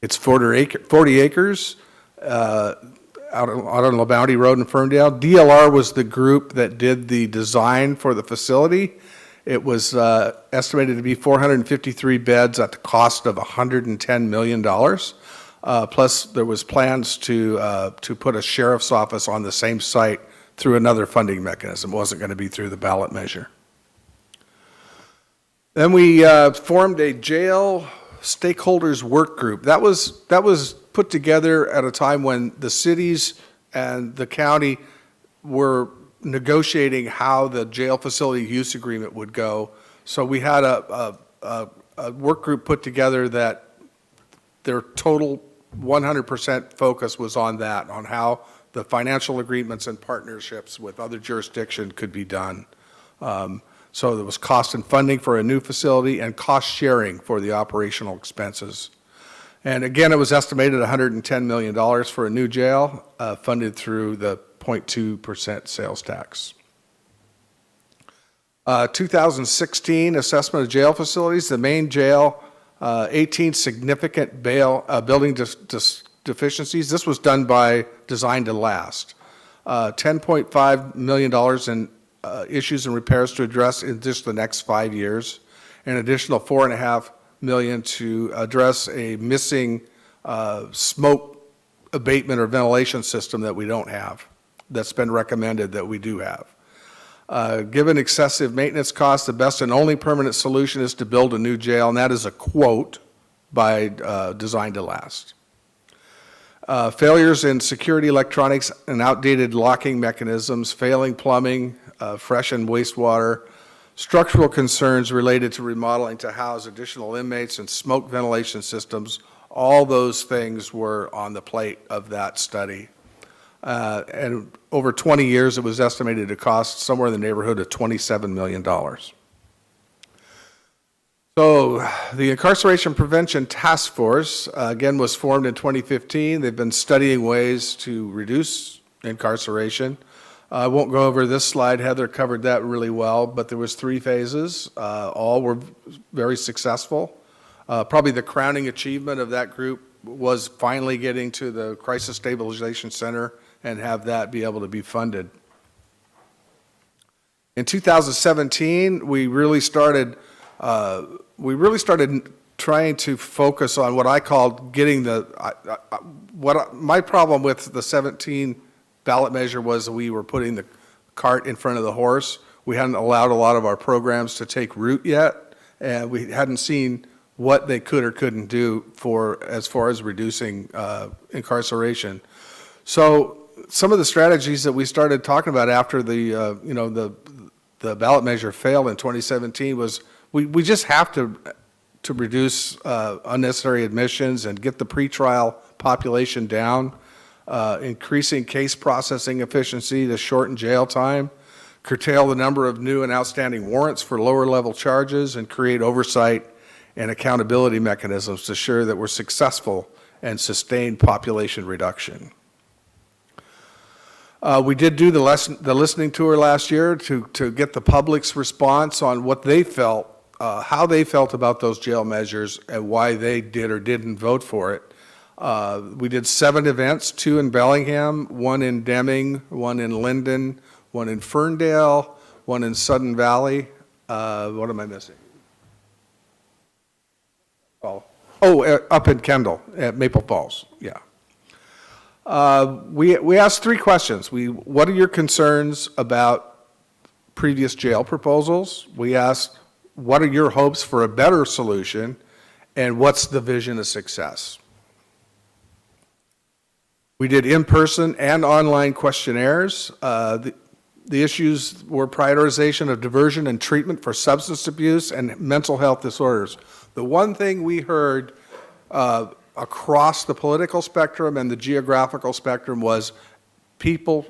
It's 40 acres out on La Bounty Road in Ferndale. DLR was the group that did the design for the facility. It was estimated to be 453 beds at the cost of $110 million. Plus, there was plans to put a sheriff's office on the same site through another funding mechanism. It wasn't going to be through the ballot measure. Then we formed a jail stakeholders work group. That was put together at a time when the cities and the county were negotiating how the jail facility use agreement would go. So we had a work group put together that their total 100% focus was on that, on how the financial agreements and partnerships with other jurisdictions could be done. So there was cost and funding for a new facility and cost sharing for the operational expenses. And again, it was estimated $110 million for a new jail, funded through the 0.2% sales tax. 2016 assessment of jail facilities, the main jail, 18 significant building deficiencies. This was done by Design to Last. $10.5 million in issues and repairs to address in just the next 5 years, an additional $4.5 million to address a missing smoke abatement or ventilation system that we don't have, that's been recommended that we do have. Given excessive maintenance costs, the best and only permanent solution is to build a new jail, and that is a quote by Design to Last. Failures in security electronics and outdated locking mechanisms, failing plumbing, fresh and wastewater, structural concerns related to remodeling to house additional inmates, and smoke ventilation systems, all those things were on the plate of that study. And over 20 years, it was estimated to cost somewhere in the neighborhood of $27 million. So the Incarceration Prevention Task Force, again, was formed in 2015. They've been studying ways to reduce incarceration. I won't go over this slide. Heather covered that really well, but there was 3 phases. All were very successful. Probably the crowning achievement of that group was finally getting to the Crisis Stabilization Center and have that be able to be funded. In 2017, we really started trying to focus on what I called getting my problem with the 17 ballot measure was we were putting the cart in front of the horse. We hadn't allowed a lot of our programs to take root yet, and we hadn't seen what they could or couldn't do as far as reducing incarceration. So some of the strategies that we started talking about after the ballot measure failed in 2017 was we just have to reduce unnecessary admissions and get the pretrial population down, increasing case processing efficiency to shorten jail time, curtail the number of new and outstanding warrants for lower level charges, and create oversight and accountability mechanisms to ensure that we're successful and sustained population reduction. We did do the listening tour last year to get the public's response on what they felt, how they felt about those jail measures and why they did or didn't vote for it. We did 7 events, 2 in Bellingham, 1 in Deming, 1 in Linden, 1 in Ferndale, 1 in Sudden Valley. What am I missing? Up in Kendall at Maple Falls, yeah. We asked 3 questions. What are your concerns about previous jail proposals? We asked, what are your hopes for a better solution? And what's the vision of success? We did in-person and online questionnaires. The issues were prioritization of diversion and treatment for substance abuse and mental health disorders. The one thing we heard across the political spectrum and the geographical spectrum was people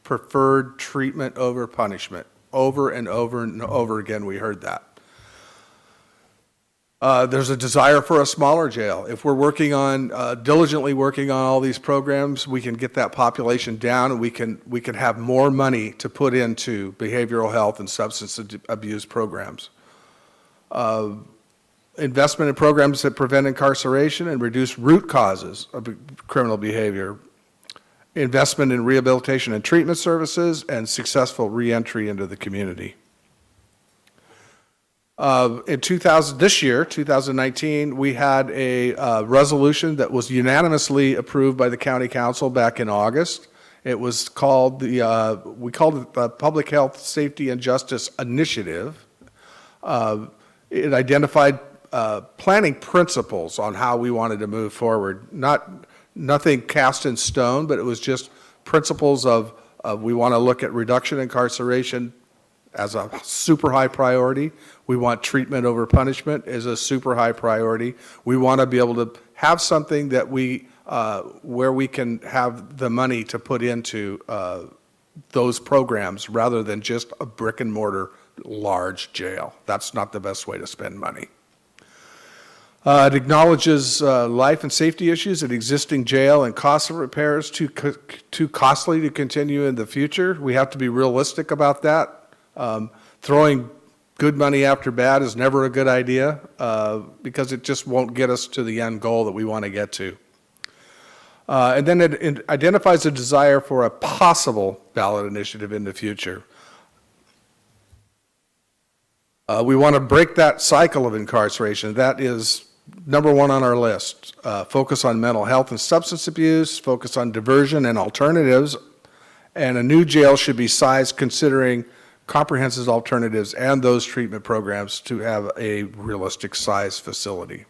preferred treatment over punishment. Over and over and over again, we heard that. There's a desire for a smaller jail. If we're working on, diligently working on all these programs, we can get that population down, and we can have more money to put into behavioral health and substance abuse programs. Investment in programs that prevent incarceration and reduce root causes of criminal behavior. Investment in rehabilitation and treatment services, and successful reentry into the community. In this year, 2019, we had a resolution that was unanimously approved by the County Council back in August. It was called we called it the Public Health, Safety, and Justice Initiative. It identified planning principles on how we wanted to move forward. Nothing cast in stone, but it was just principles of we want to look at reduction in incarceration as a super high priority. We want treatment over punishment as a super high priority. We want to be able to have something that where we can have the money to put into those programs rather than just a brick and mortar large jail. That's not the best way to spend money. It acknowledges life and safety issues at existing jail and cost of repairs too costly to continue in the future. We have to be realistic about that. Throwing good money after bad is never a good idea because it just won't get us to the end goal that we want to get to. And then it identifies a desire for a possible ballot initiative in the future. We want to break that cycle of incarceration. That is number one on our list. Focus on mental health and substance abuse, focus on diversion and alternatives, and a new jail should be sized considering comprehensive alternatives and those treatment programs to have a realistic size facility.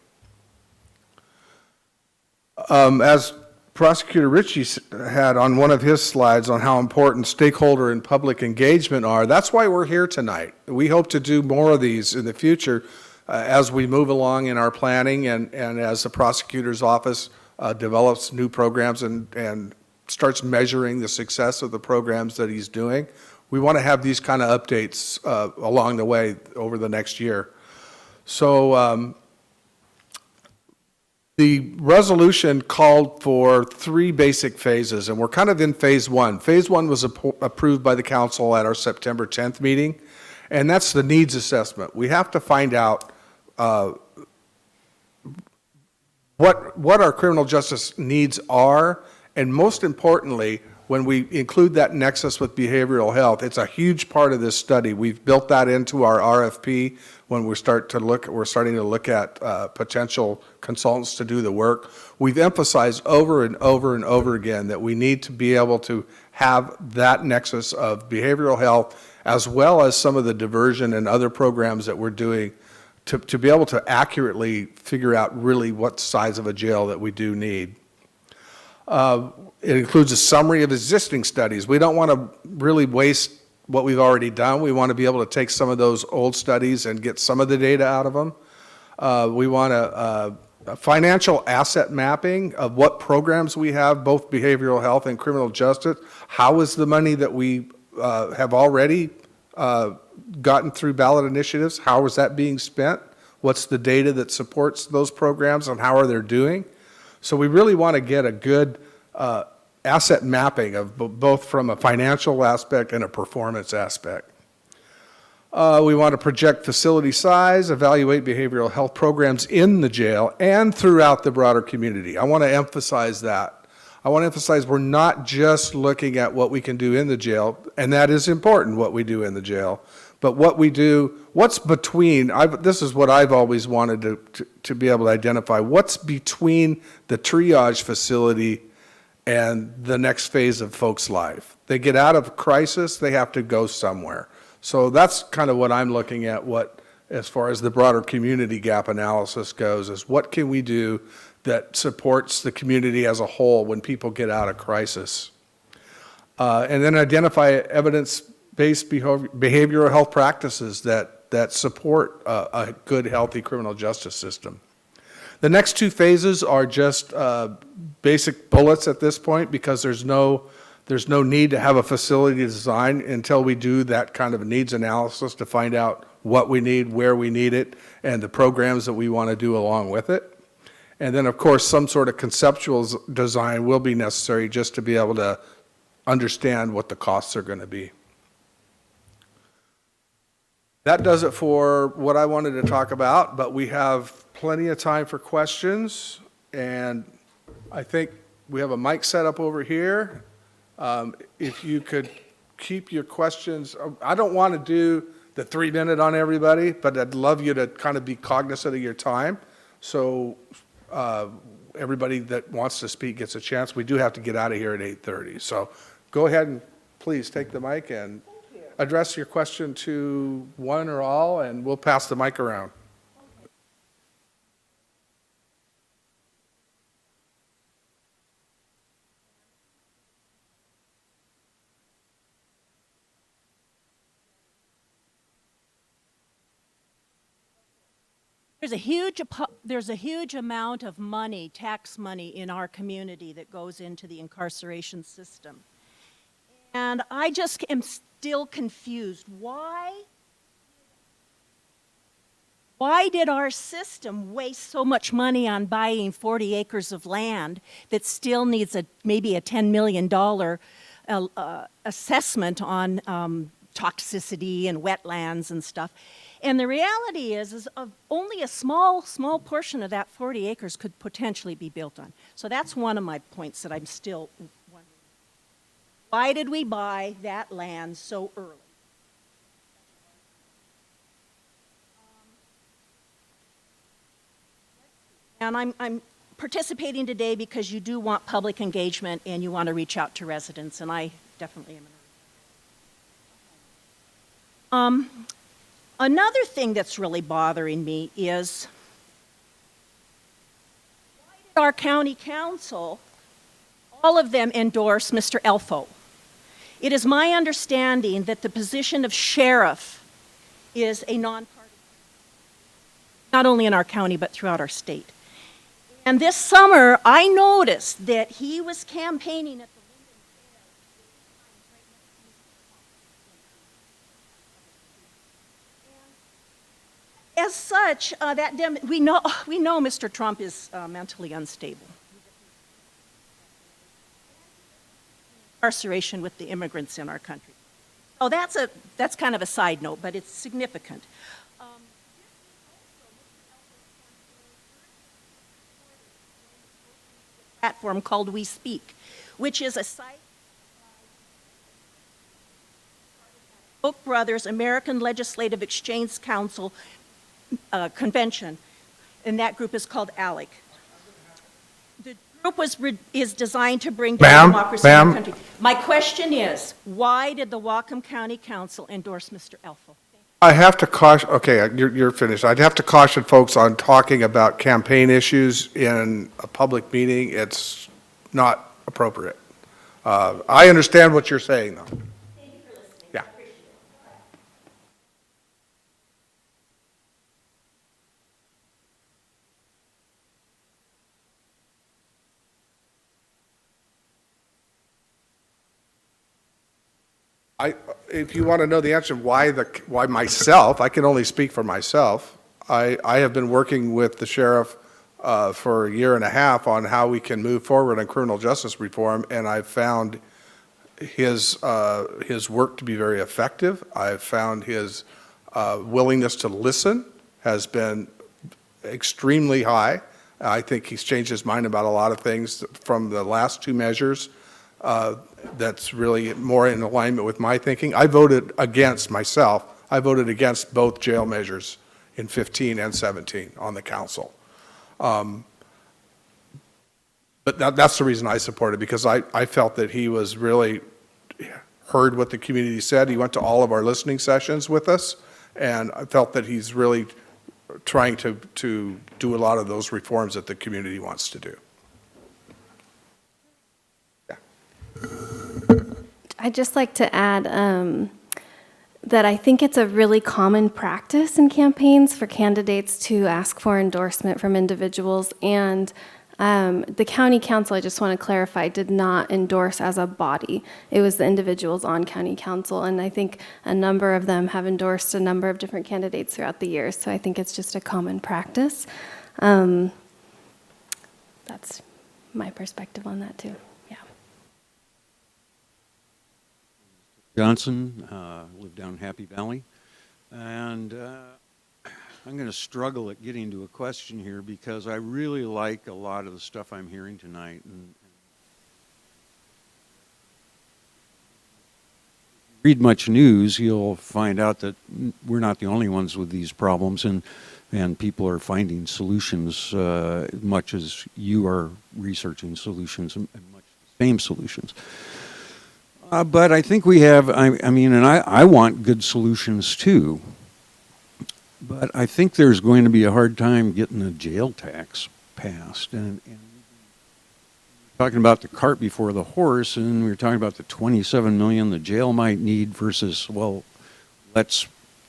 As Prosecutor Ritchie had on one of his slides on how important stakeholder and public engagement are, that's why we're here tonight. We hope to do more of these in the future as we move along in our planning and as the prosecutor's office develops new programs and starts measuring the success of the programs that he's doing. We want to have these kind of updates along the way over the next year. So the resolution called for 3 basic phases, and we're kind of in phase 1. Phase 1 was approved by the council at our September 10th meeting, and that's the needs assessment. We have to find out what our criminal justice needs are, and most importantly, when we include that nexus with behavioral health, it's a huge part of this study. We've built that into our RFP when we're starting to look at potential consultants to do the work. We've emphasized over and over and over again that we need to be able to have that nexus of behavioral health as well as some of the diversion and other programs that we're doing to be able to accurately figure out really what size of a jail that we do need. It includes a summary of existing studies. We don't want to really waste what we've already done. We want to be able to take some of those old studies and get some of the data out of them. We want a financial asset mapping of what programs we have, both behavioral health and criminal justice. How is the money that we have already gotten through ballot initiatives, how is that being spent? What's the data that supports those programs and how are they doing? So we really want to get a good asset mapping of both from a financial aspect and a performance aspect. We want to project facility size, evaluate behavioral health programs in the jail and throughout the broader community. I want to emphasize that. I want to emphasize we're not just looking at what we can do in the jail, and that is important, what we do in the jail, but what we do, what's between, this is what I've always wanted to be able to identify, what's between the triage facility and the next phase of folks' life. They get out of crisis, they have to go somewhere. So that's kind of what I'm looking at, as far as the broader community gap analysis goes, is what can we do that supports the community as a whole when people get out of crisis. And then identify evidence-based behavioral health practices that support a good, healthy criminal justice system. The next two phases are just basic bullets at this point because there's no need to have a facility design until we do that kind of needs analysis to find out what we need, where we need it, and the programs that we want to do along with it. And then, of course, some sort of conceptual design will be necessary just to be able to understand what the costs are going to be. That does it for what I wanted to talk about, but we have plenty of time for questions, and I think we have a mic set up over here. If you could keep your questions, I don't want to do the 3-minute on everybody, but I'd love you to kind of be cognizant of your time. So everybody that wants to speak gets a chance. We do have to get out of here at 8:30. So go ahead and please take the mic and address your question to one or all, and we'll pass the mic around. There's a huge amount of money, tax money, in our community that goes into the incarceration system. And I just am still confused. Why did our system waste so much money on buying 40 acres of land that still needs maybe a $10 million assessment on toxicity and wetlands and stuff? And the reality is only a small portion of that 40 acres could potentially be built on. So that's one of my points that I'm still wondering. Why did we buy that land so early? And I'm participating today because you do want public engagement and you want to reach out to residents, and I definitely am. Another thing that's really bothering me is why did our county council, all of them, endorse Mr. Elfo? It is my understanding that the position of sheriff is a non-partisan, not only in our county but throughout our state. And this summer, I noticed that he was campaigning at the as such, we know Mr. Trump is mentally unstable. Incarceration with the immigrants in our country. So that's kind of a side note, but it's significant. Platform called We Speak, which is a site Koch Brothers American Legislative Exchange Council convention, and that group is called ALEC. The group is designed to bring democracy in the country. My question is, why did the Whatcom County Council endorse Mr. Elfo? I have to caution, okay, you're finished. I'd have to caution folks on talking about campaign issues in a public meeting. It's not appropriate. I understand what you're saying, though. Thank you for listening. Yeah. I appreciate it. If you want to know the answer why myself, I can only speak for myself. I have been working with the sheriff for a year and a half on how we can move forward on criminal justice reform, and I've found his work to be very effective. I've found his willingness to listen has been extremely high. I think he's changed his mind about a lot of things from the last two measures. That's really more in alignment with my thinking. I voted against myself. I voted against both jail measures in 15 and 17 on the council. But that's the reason I supported, because I felt that he was really heard what the community said. He went to all of our listening sessions with us, and I felt that he's really trying to do a lot of those reforms that the community wants to do. I'd just like to add, that I think it's a really common practice in campaigns for candidates to ask for endorsement from individuals, and the county council, I just want to clarify, did not endorse as a body. It was the individuals on county council, and I think a number of them have endorsed a number of different candidates throughout the years, so I think it's just a common practice. That's my perspective on that, too. Yeah. Johnson, live down Happy Valley, and I'm going to struggle at getting to a question here because I really like a lot of the stuff I'm hearing tonight. And read much news, you'll find out that we're not the only ones with these problems, and people are finding solutions much as you are researching solutions and much the same solutions. But I think we have, I mean, and I want good solutions too. But I think there's going to be a hard time getting a jail tax passed. And talking about the cart before the horse, and we were talking about the $27 million the jail might need versus, well, let's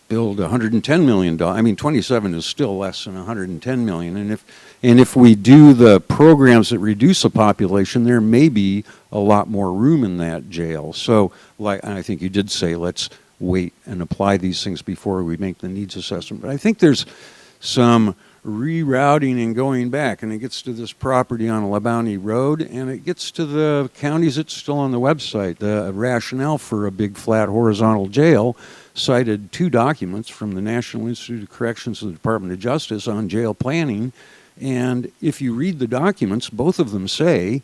build $110 million. I mean, 27 is still less than $110 million. And if we do the programs that reduce the population, there may be a lot more room in that jail. So, like I think you did say, let's wait and apply these things before we make the needs assessment. But I think there's some rerouting and going back, and it gets to this property on LaBounty Road, and it gets to the counties. It's still on the website. The rationale for a big flat horizontal jail cited 2 documents from the National Institute of Corrections and the Department of Justice on jail planning. And if you read the documents, both of them say,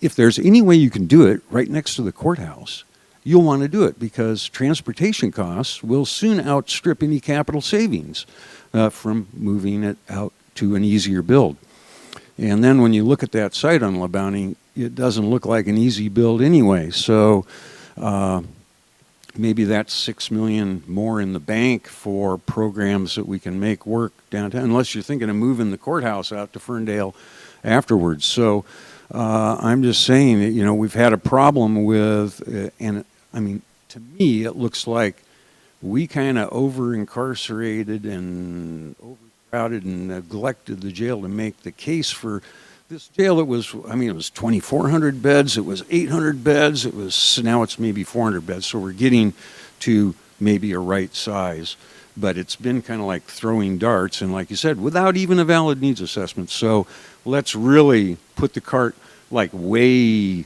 if there's any way you can do it right next to the courthouse, you'll want to do it because transportation costs will soon outstrip any capital savings from moving it out to an easier build. And then when you look at that site on LaBounty, it doesn't look like an easy build anyway. So maybe that's $6 million more in the bank for programs that we can make work downtown, unless you're thinking of moving the courthouse out to Ferndale afterwards. So I'm just saying that, you know, we've had a problem with, and I mean, to me, it looks like we kind of over-incarcerated and overcrowded and neglected the jail to make the case for this jail. It was, I mean, it was 2,400 beds, it was 800 beds, it was, now it's maybe 400 beds, so we're getting to maybe a right size. But it's been kind of like throwing darts, and like you said, without even a valid needs assessment. So let's really put the cart like way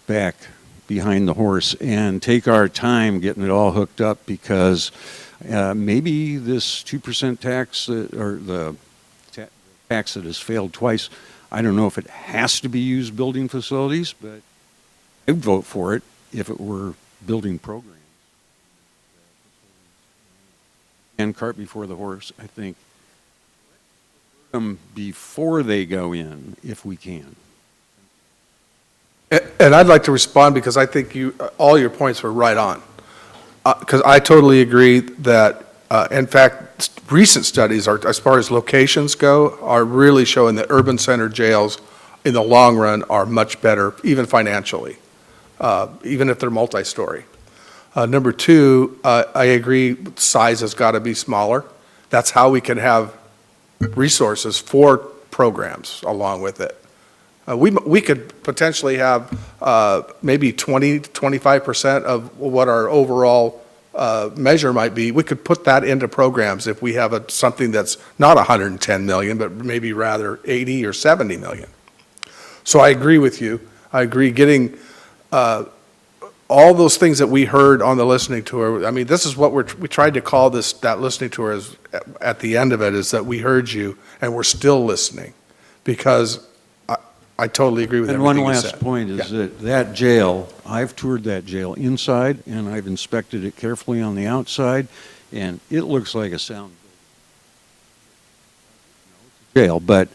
back behind the horse and take our time getting it all hooked up, because maybe this 2% tax or the tax that has failed twice, I don't know if it has to be used building facilities, but I'd vote for it if it were building programs. And cart before the horse, I think, before they go in, if we can. And I'd like to respond because I think all your points were right on. Because I totally agree that, in fact, recent studies, are, as far as locations go, are really showing that urban center jails in the long run are much better, even financially, even if they're multi-story. Number 2, I agree, size has got to be smaller. That's how we can have resources for programs along with it. We could potentially have maybe 20-25% of what our overall measure might be. We could put that into programs if we have something that's not 110 million, but maybe rather 80 or 70 million. So I agree with you. I agree getting all those things that we heard on the listening tour. I mean, this is what we tried to call that listening tour is, at the end of it, is that we heard you and we're still listening, because I totally agree with everything you said. And one last point is that jail, I've toured that jail inside, and I've inspected it carefully on the outside, and it looks like a sound jail. But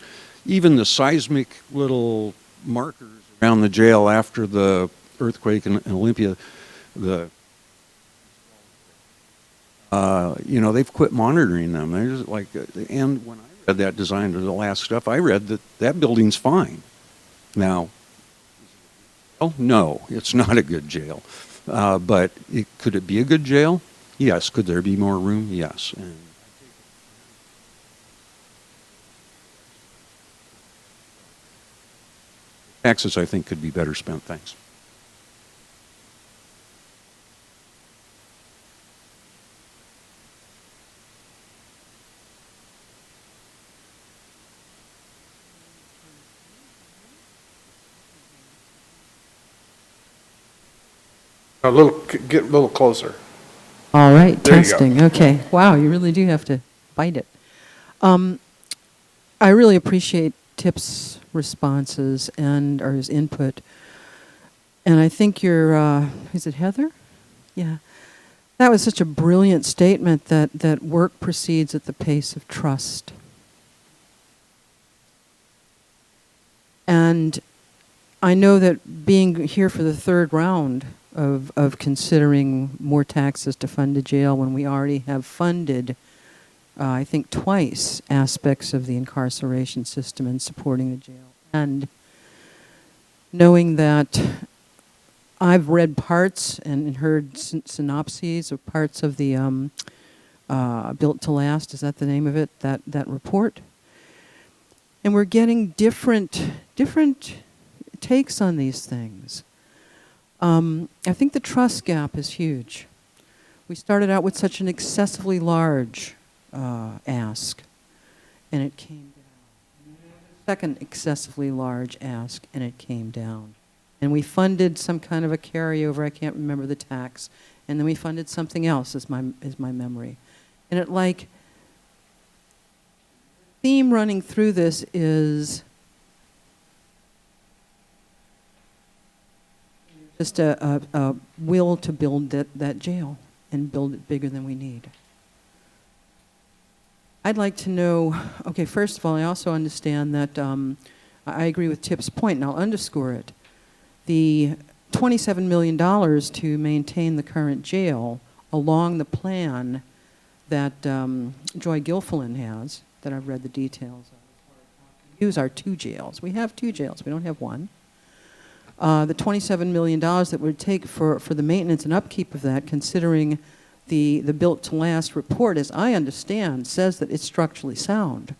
even the seismic little markers around the jail after the earthquake in Olympia, you know, they've quit monitoring them. They're just like, and when I read that design to the last stuff, I read that building's fine. Now, well, no, it's not a good jail. But could it be a good jail? Yes, could there be more room? Yes. And taxes, I think, could be better spent. Thanks. Get a little closer. All right, There you go. testing. Okay. Wow, you really do have to bite it. I really appreciate Tip's responses or his input. And I think is it Heather? Yeah. That was such a brilliant statement that work proceeds at the pace of trust. And I know that being here for the third round of considering more taxes to fund a jail when we already have funded, I think twice, aspects of the incarceration system and supporting the jail. And knowing that I've read parts and heard synopses of parts of the Built to Last, is that the name of it, that report? And we're getting different takes on these things. I think the trust gap is huge. We started out with such an excessively large ask, and it came down. Second excessively large ask, and it came down. And we funded some kind of a carryover, I can't remember the tax, and then we funded something else, is my memory. And the theme running through this is just a will to build that jail and build it bigger than we need. I'd like to know, okay, first of all, I also understand that I agree with Tip's point, and I'll underscore it. The $27 million to maintain the current jail along the plan that Joy Gilfillan has, that I've read the details of, use our 2 jails. We have 2 jails, we don't have 1. The $27 million that would take for the maintenance and upkeep of that, considering the Built to Last report, as I understand, says that it's structurally sound.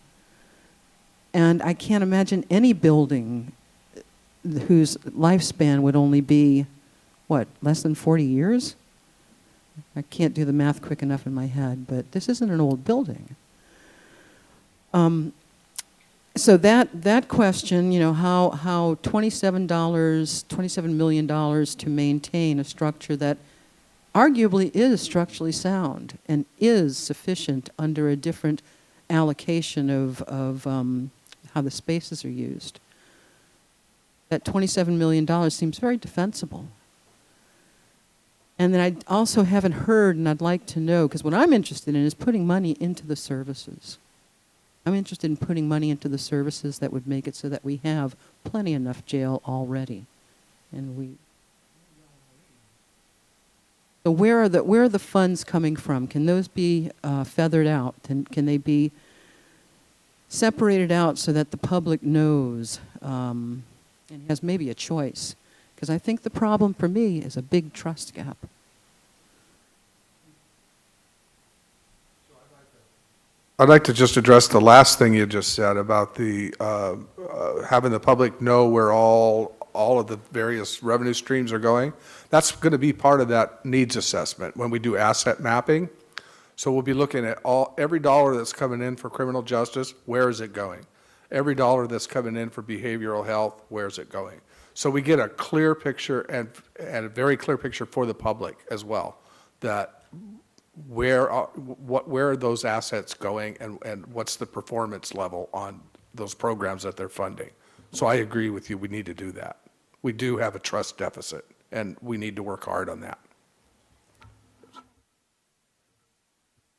And I can't imagine any building whose lifespan would only be, what, less than 40 years? I can't do the math quick enough in my head, but this isn't an old building. So that question, how $27 million to maintain a structure that arguably is structurally sound and is sufficient under a different allocation of how the spaces are used. That $27 million seems very defensible. And then I also haven't heard, and I'd like to know, because what I'm interested in is putting money into the services. I'm interested in putting money into the services that would make it so that we have plenty enough jail already. And so where are the funds coming from? Can those be feathered out? Can they be separated out so that the public knows and has maybe a choice? Because I think the problem for me is a big trust gap. I'd like to just address the last thing you just said about the having the public know where all of the various revenue streams are going. That's going to be part of that needs assessment when we do asset mapping. So we'll be looking at every dollar that's coming in for criminal justice, where is it going? Every dollar that's coming in for behavioral health, where is it going? So we get a clear picture and a very clear picture for the public as well, that where are those assets going and what's the performance level on those programs that they're funding. So I agree with you, we need to do that. We do have a trust deficit and we need to work hard on that.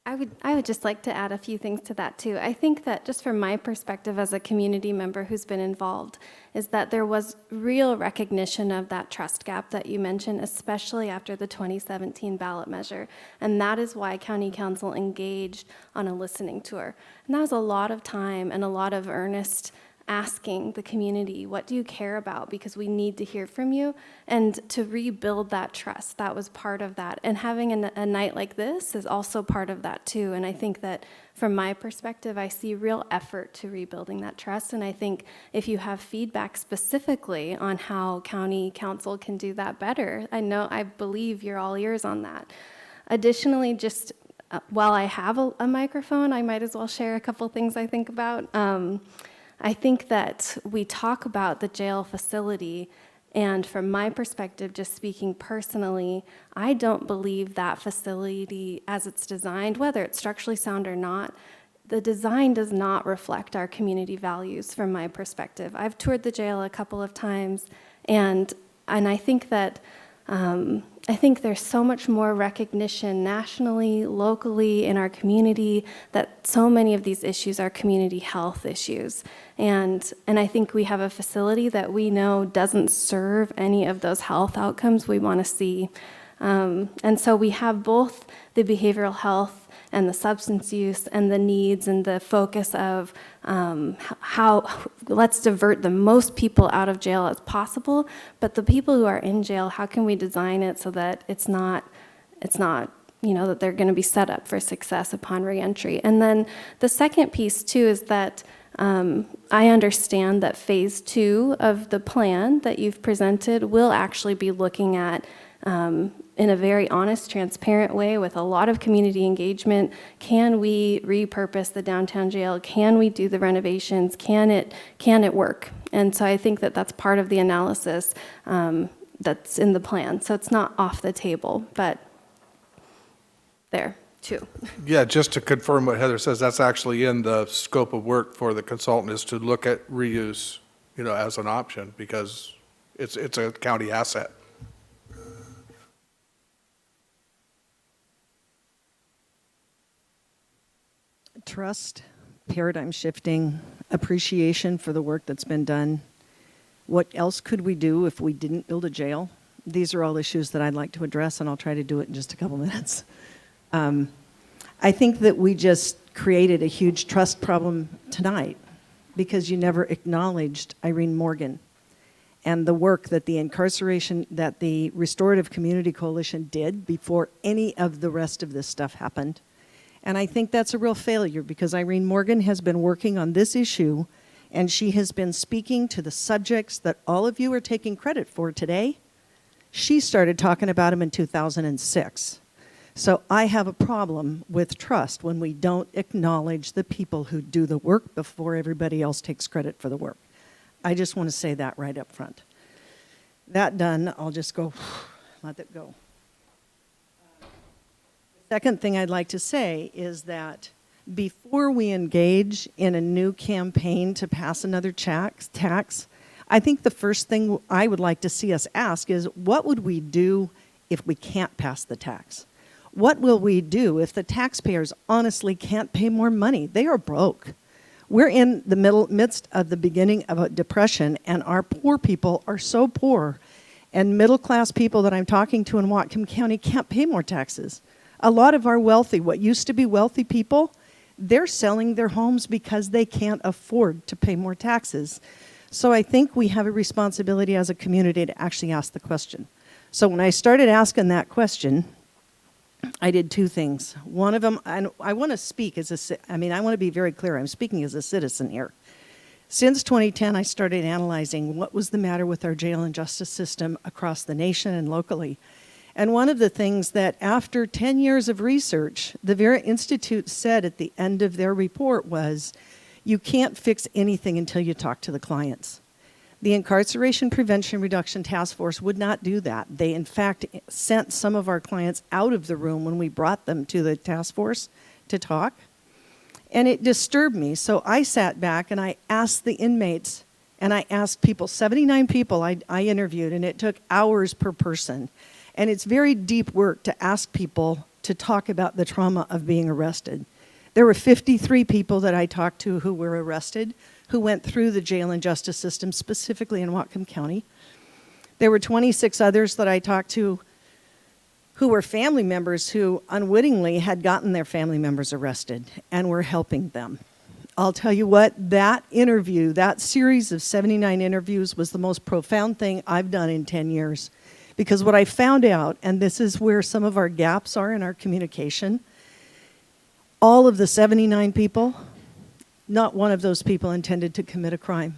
I would just like to add a few things to that too. I think that just from my perspective as a community member who's been involved is that there was real recognition of that trust gap that you mentioned, especially after the 2017 ballot measure. And that is why County Council engaged on a listening tour. And that was a lot of time and a lot of earnest asking the community, what do you care about? Because we need to hear from you, and to rebuild that trust. That was part of that. And having a night like this is also part of that too. And I think that from my perspective, I see real effort to rebuilding that trust. And I think if you have feedback specifically on how county council can do that better, I believe you're all ears on that. Additionally, just while I have a microphone, I might as well share a couple things I think about. I think that we talk about the jail facility, and from my perspective, just speaking personally, I don't believe that facility as it's designed, whether it's structurally sound or not, the design does not reflect our community values from my perspective. I've toured the jail a couple of times, and I think that I think there's so much more recognition nationally, locally, in our community, that so many of these issues are community health issues. And I think we have a facility that we know doesn't serve any of those health outcomes we want to see. And so we have both the behavioral health and the substance use and the needs and the focus of how let's divert the most people out of jail as possible, but the people who are in jail, how can we design it so that it's not that they're going to be set up for success upon reentry. And then the second piece too is that I understand that phase 2 of the plan that you've presented will actually be looking at in a very honest, transparent way with a lot of community engagement. Can we repurpose the downtown jail? Can we do the renovations? Can it work? And so I think that that's part of the analysis that's in the plan. So it's not off the table, but there too. Yeah, just to confirm what Heather says, that's actually in the scope of work for the consultant, is to look at reuse, as an option, because it's a county asset. Trust, paradigm shifting, appreciation for the work that's been done. What else could we do if we didn't build a jail? These are all issues that I'd like to address, and I'll try to do it in just a couple minutes. I think that we just created a huge trust problem tonight because you never acknowledged Irene Morgan and the work that the Restorative Community Coalition did before any of the rest of this stuff happened. And I think that's a real failure because Irene Morgan has been working on this issue, and she has been speaking to the subjects that all of you are taking credit for today. She started talking about them in 2006. So I have a problem with trust when we don't acknowledge the people who do the work before everybody else takes credit for the work. I just want to say that right up front. That done, I'll just go, let it go. Second thing I'd like to say is that before we engage in a new campaign to pass another tax, I think the first thing I would like to see us ask is, what would we do if we can't pass the tax? What will we do if the taxpayers honestly can't pay more money? They are broke. We're in the midst of the beginning of a depression, and our poor people are so poor, and middle-class people that I'm talking to in Whatcom County can't pay more taxes. A lot of our what used to be wealthy people, they're selling their homes because they can't afford to pay more taxes. So I think we have a responsibility as a community to actually ask the question. So when I started asking that question, I did two things. One of them, and I want to speak I want to be very clear, I'm speaking as a citizen here. Since 2010, I started analyzing what was the matter with our jail and justice system across the nation and locally. And one of the things that after 10 years of research, the Vera Institute said at the end of their report was, you can't fix anything until you talk to the clients. The Incarceration Prevention Reduction Task Force would not do that. They, in fact, sent some of our clients out of the room when we brought them to the task force to talk. And it disturbed me. So I sat back and I asked the inmates, and I asked people, 79 people I interviewed, and it took hours per person. And it's very deep work to ask people to talk about the trauma of being arrested. There were 53 people that I talked to who were arrested, who went through the jail and justice system, specifically in Whatcom County. There were 26 others that I talked to who were family members who unwittingly had gotten their family members arrested and were helping them. I'll tell you what, that interview, that series of 79 interviews was the most profound thing I've done in 10 years. Because what I found out, and this is where some of our gaps are in our communication, all of the 79 people, not one of those people intended to commit a crime.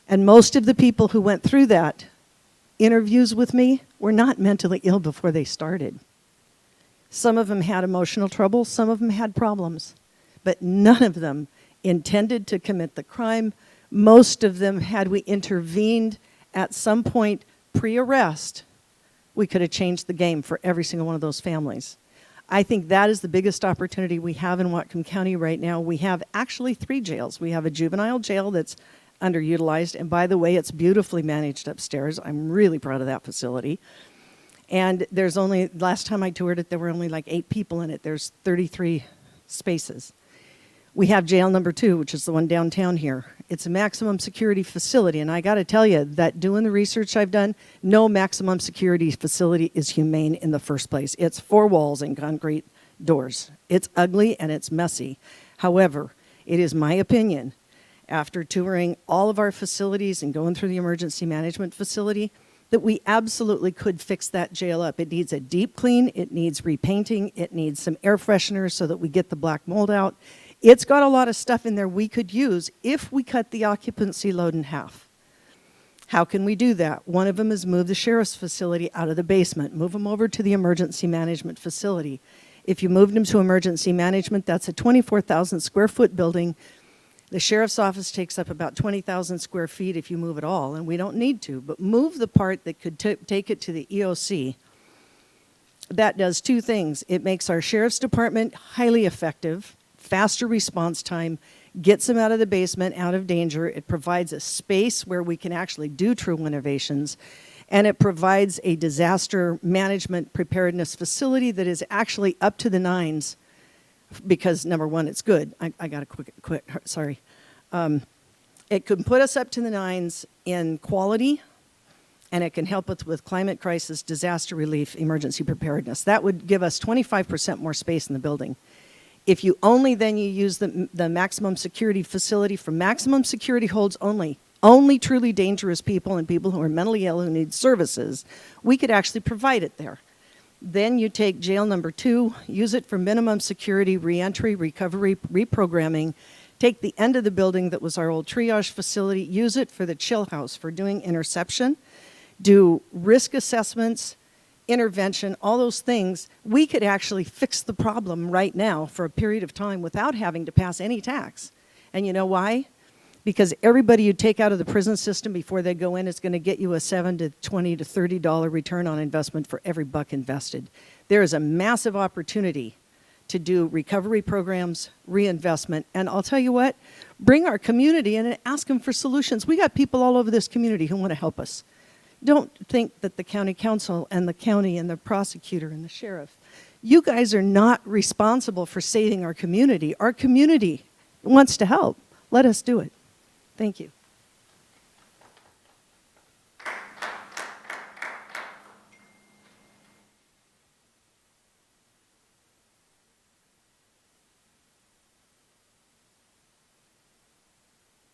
And most of the people who went through that interviews with me were not mentally ill before they started. Some of them had emotional trouble, some of them had problems, but none of them intended to commit the crime. Most of them, had we intervened at some point pre-arrest, we could have changed the game for every single one of those families. I think that is the biggest opportunity we have in Whatcom County right now. We have actually 3 jails. We have a juvenile jail that's underutilized, and by the way, it's beautifully managed upstairs. I'm really proud of that facility. And there's only, last time I toured it, there were only like 8 people in it. There's 33 spaces. We have jail number 2, which is the one downtown here. It's a maximum security facility, and I got to tell you that doing the research I've done, no maximum security facility is humane in the first place. It's 4 walls and concrete doors. It's ugly and it's messy. However, it is my opinion, after touring all of our facilities and going through the emergency management facility, that we absolutely could fix that jail up. It needs a deep clean, it needs repainting, it needs some air fresheners so that we get the black mold out. It's got a lot of stuff in there we could use if we cut the occupancy load in half. How can we do that? One of them is move the sheriff's facility out of the basement, move them over to the emergency management facility. If you moved them to emergency management, that's a 24,000 square foot building. The sheriff's office takes up about 20,000 square feet if you move it all, and we don't need to, but move the part that could take it to the EOC. That does 2 things. It makes our sheriff's department highly effective, faster response time, gets them out of the basement, out of danger. It provides a space where we can actually do true innovations, and it provides a disaster management preparedness facility that is actually up to the nines. Because number one, it's good. I got to quit. Sorry. It can put us up to the nines in quality, and it can help us with climate crisis, disaster relief, emergency preparedness. That would give us 25% more space in the building. If you only then you use the maximum security facility for maximum security holds only truly dangerous people and people who are mentally ill who need services, we could actually provide it there. Then you take jail number 2, use it for minimum security, reentry, recovery, reprogramming. Take the end of the building that was our old triage facility, use it for the chill house, for doing interception, do risk assessments, intervention, all those things. We could actually fix the problem right now for a period of time without having to pass any tax. And you know why? Because everybody you take out of the prison system before they go in is going to get you a $7 to $20 to $30 return on investment for every buck invested. There is a massive opportunity to do recovery programs, reinvestment, and I'll tell you what, bring our community in and ask them for solutions. We got people all over this community who want to help us. Don't think that the county council and the county and the prosecutor and the sheriff, you guys are not responsible for saving our community. Our community wants to help. Let us do it. Thank you.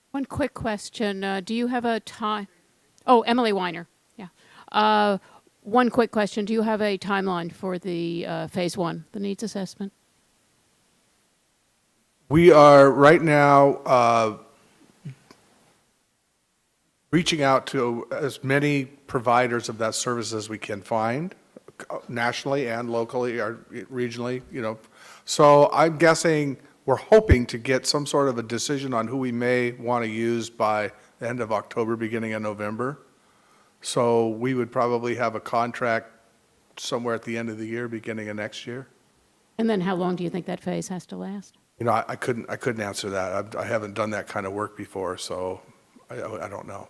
One quick question. Do you have a time? Oh, Emily Weiner. Yeah. One quick question. Do you have a timeline for the phase 1, the needs assessment? We are right now reaching out to as many providers of that service as we can find, nationally and locally or regionally, you know. So I'm guessing we're hoping to get some sort of a decision on who we may want to use by the end of October, beginning of November. So we would probably have a contract somewhere at the end of the year, beginning of next year. And then how long do you think that phase has to last? You know, I couldn't answer that. I haven't done that kind of work before, so I don't know.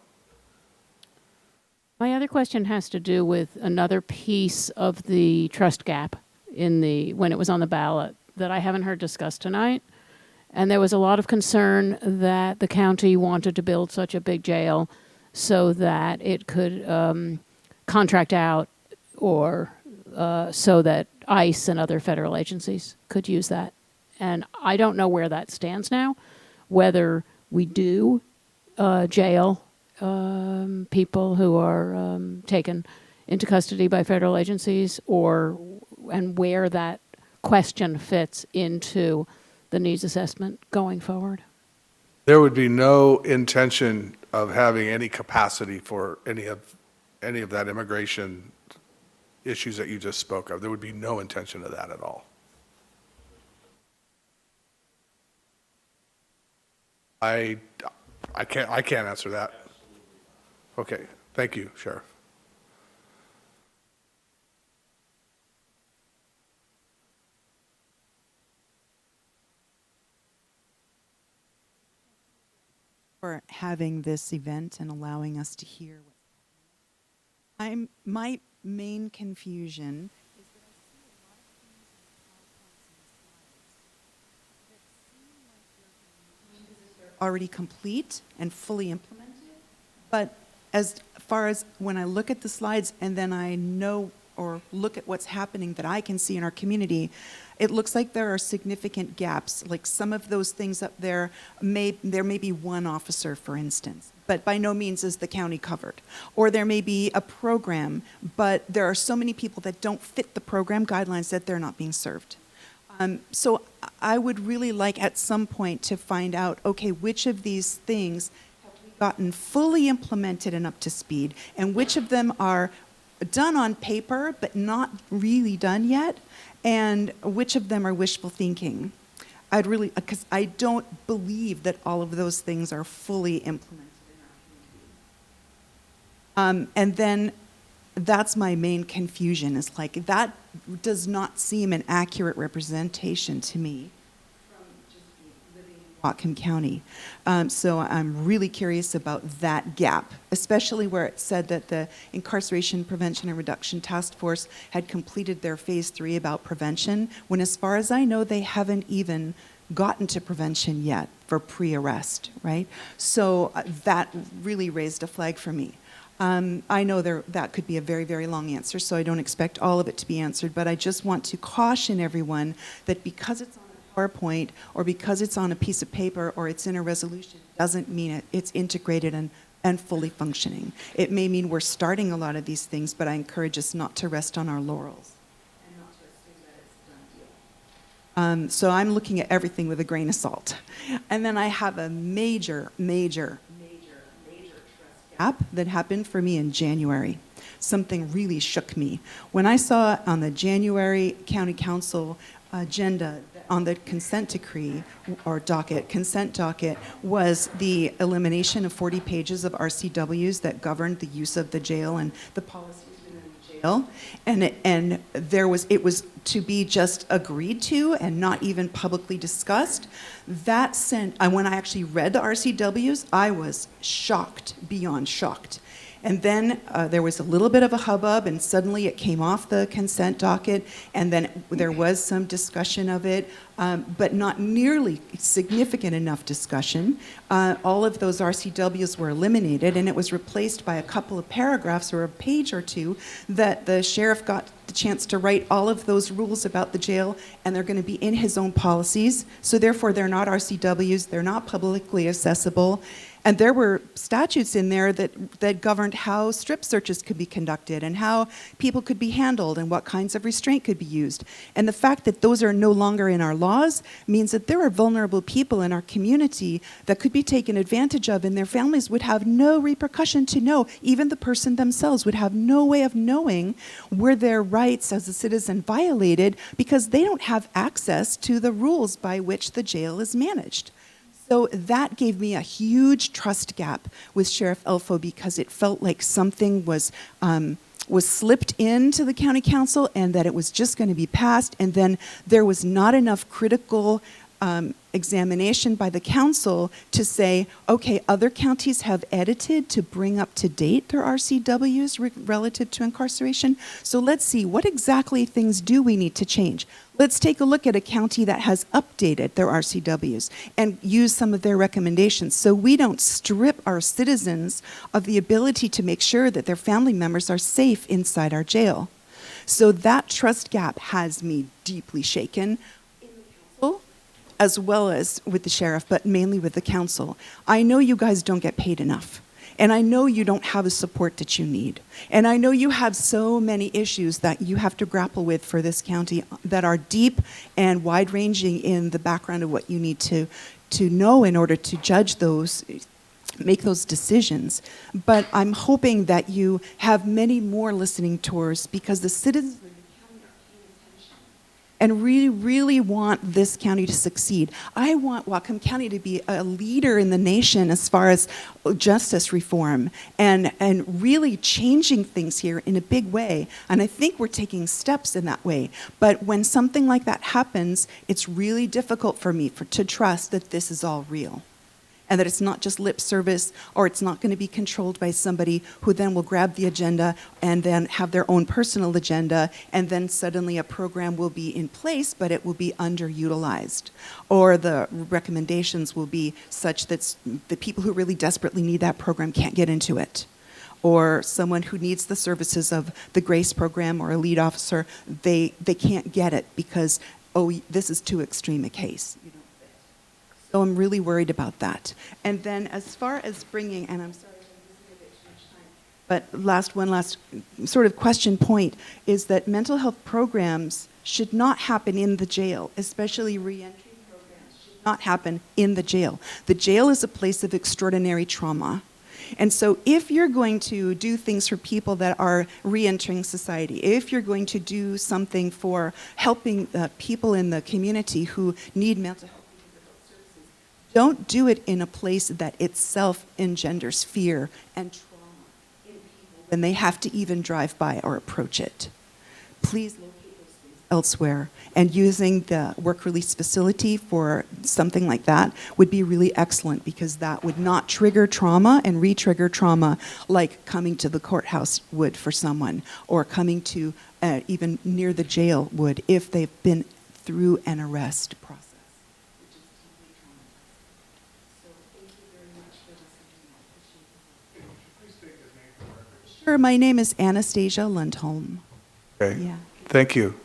My other question has to do with another piece of the trust gap when it was on the ballot that I haven't heard discussed tonight. And there was a lot of concern that the county wanted to build such a big jail so that it could contract out or so that ICE and other federal agencies could use that. And I don't know where that stands now, whether we do jail people who are taken into custody by federal agencies, and where that question fits into the needs assessment going forward. There would be no intention of having any capacity for any of that immigration issues that you just spoke of. There would be no intention of that at all. I can't answer that. Okay, thank you, Sheriff. For having this event and allowing us to hear my main confusion is that I see a lot of things in the PowerPoints and the slides that seem like they're already complete and fully implemented, but as far as when I look at the slides and then I know or look at what's happening that I can see in our community, it looks like there are significant gaps. Like some of those things up there, there may be one officer, for instance, but by no means is the county covered. Or there may be a program, but there are so many people that don't fit the program guidelines that they're not being served. So I would really like at some point to find out, okay, which of these things have we gotten fully implemented and up to speed, and which of them are done on paper but not really done yet, and which of them are wishful thinking. I'd really, because I don't believe that all of those things are fully implemented in our community. And then that's my main confusion, is like that does not seem an accurate representation to me from just living in Whatcom County. So I'm really curious about that gap, especially where it said that the Incarceration Prevention and Reduction Task Force had completed their phase 3 about prevention, when as far as I know, they haven't even gotten to prevention yet for pre-arrest, right? So that really raised a flag for me. I know that could be a very, very long answer, so I don't expect all of it to be answered, but I just want to caution everyone that because it's on a PowerPoint or because it's on a piece of paper or it's in a resolution doesn't mean it's integrated and fully functioning. It may mean we're starting a lot of these things, but I encourage us not to rest on our laurels and not to assume that it's a done deal. So I'm looking at everything with a grain of salt. And then I have a major gap that happened for me in January. Something really shook me. When I saw on the January County Council agenda on the consent decree or consent docket was the elimination of 40 pages of RCWs that governed the use of the jail and the policies within the jail. And it was to be just agreed to and not even publicly discussed. That sent, when I actually read the RCWs, I was shocked, beyond shocked. And then there was a little bit of a hubbub, and suddenly it came off the consent docket, and then there was some discussion of it, but not nearly significant enough discussion. All of those RCWs were eliminated, and it was replaced by a couple of paragraphs or a page or two that the sheriff got the chance to write all of those rules about the jail, and they're going to be in his own policies. So therefore, they're not RCWs, they're not publicly accessible. And there were statutes in there that governed how strip searches could be conducted and how people could be handled and what kinds of restraint could be used. And the fact that those are no longer in our laws means that there are vulnerable people in our community that could be taken advantage of, and their families would have no repercussion to know. Even the person themselves would have no way of knowing were their rights as a citizen violated because they don't have access to the rules by which the jail is managed. So that gave me a huge trust gap with Sheriff Elfo because it felt like something was slipped into the county council and that it was just going to be passed, and then there was not enough critical examination by the council to say, okay, other counties have edited to bring up to date their RCWs relative to incarceration. So let's see, what exactly things do we need to change? Let's take a look at a county that has updated their RCWs and use some of their recommendations so we don't strip our citizens of the ability to make sure that their family members are safe inside our jail. So that trust gap has me deeply shaken in the council as well as with the sheriff, but mainly with the council. I know you guys don't get paid enough. And I know you don't have the support that you need. And I know you have so many issues that you have to grapple with for this county that are deep and wide-ranging in the background of what you need to know in order to judge those, make those decisions. But I'm hoping that you have many more listening tours, because the citizens and really, really want this county to succeed. I want Whatcom County to be a leader in the nation as far as justice reform and really changing things here in a big way. And I think we're taking steps in that way. But when something like that happens, it's really difficult for me to trust that this is all real. And that it's not just lip service, or it's not going to be controlled by somebody who then will grab the agenda and then have their own personal agenda, and then suddenly a program will be in place, but it will be underutilized. Or the recommendations will be such that the people who really desperately need that program can't get into it. Or someone who needs the services of the GRACE program or a lead officer, they can't get it because, oh, this is too extreme a case. So I'm really worried about that. And then as far as bringing, and I'm sorry, but one last sort of question point is that mental health programs should not happen in the jail, especially reentry programs should not happen in the jail. The jail is a place of extraordinary trauma. And so if you're going to do things for people that are reentering society, if you're going to do something for helping people in the community who need mental health, don't do it in a place that itself engenders fear and trauma in people when they have to even drive by or approach it. Please locate those things elsewhere. And using the work release facility for something like that would be really excellent, because that would not trigger trauma and re-trigger trauma like coming to the courthouse would for someone, or coming to even near the jail would if they've been through an arrest process. Sure, my name is Anastasia Lundholm. Okay, Yeah. thank you.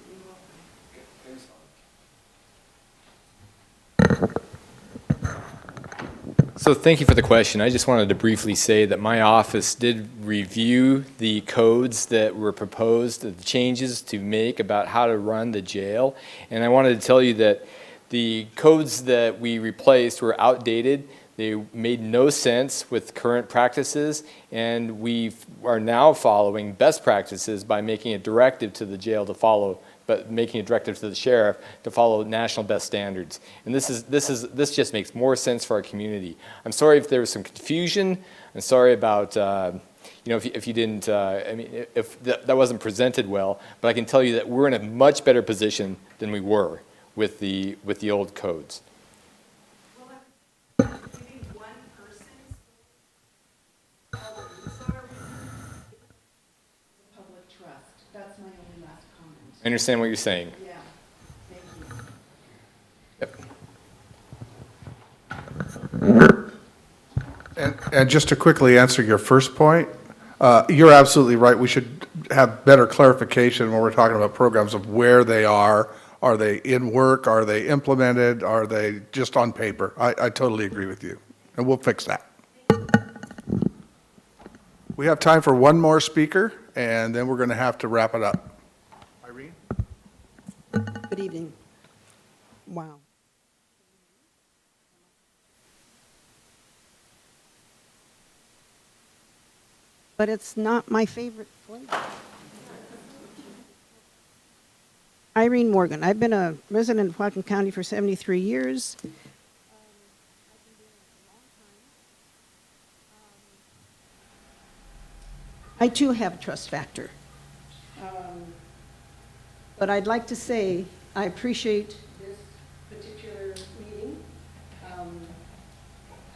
So thank you for the question. I just wanted to briefly say that my office did review the codes that were proposed, the changes to make about how to run the jail. And I wanted to tell you that the codes that we replaced were outdated. They made no sense with current practices, and we are now following best practices by making a directive to the jail to follow, but making a directive to the sheriff to follow national best standards. And this just makes more sense for our community. I'm sorry if there was some confusion. I'm sorry about if you didn't. I mean, if that wasn't presented well. But I can tell you that we're in a much better position than we were with the old codes. I understand what you're saying. Yeah, thank you. And just to quickly answer your first point, you're absolutely right. We should have better clarification when we're talking about programs of where they are. Are they in work? Are they implemented? Are they just on paper? I totally agree with you, and we'll fix that. We have time for one more speaker, and then we're going to have to wrap it up. Irene? Good evening. Wow. But it's not my favorite flavor. Irene Morgan. I've been a resident of Whatcom County for 73 years. I too have a trust factor. But I'd like to say I appreciate this particular meeting.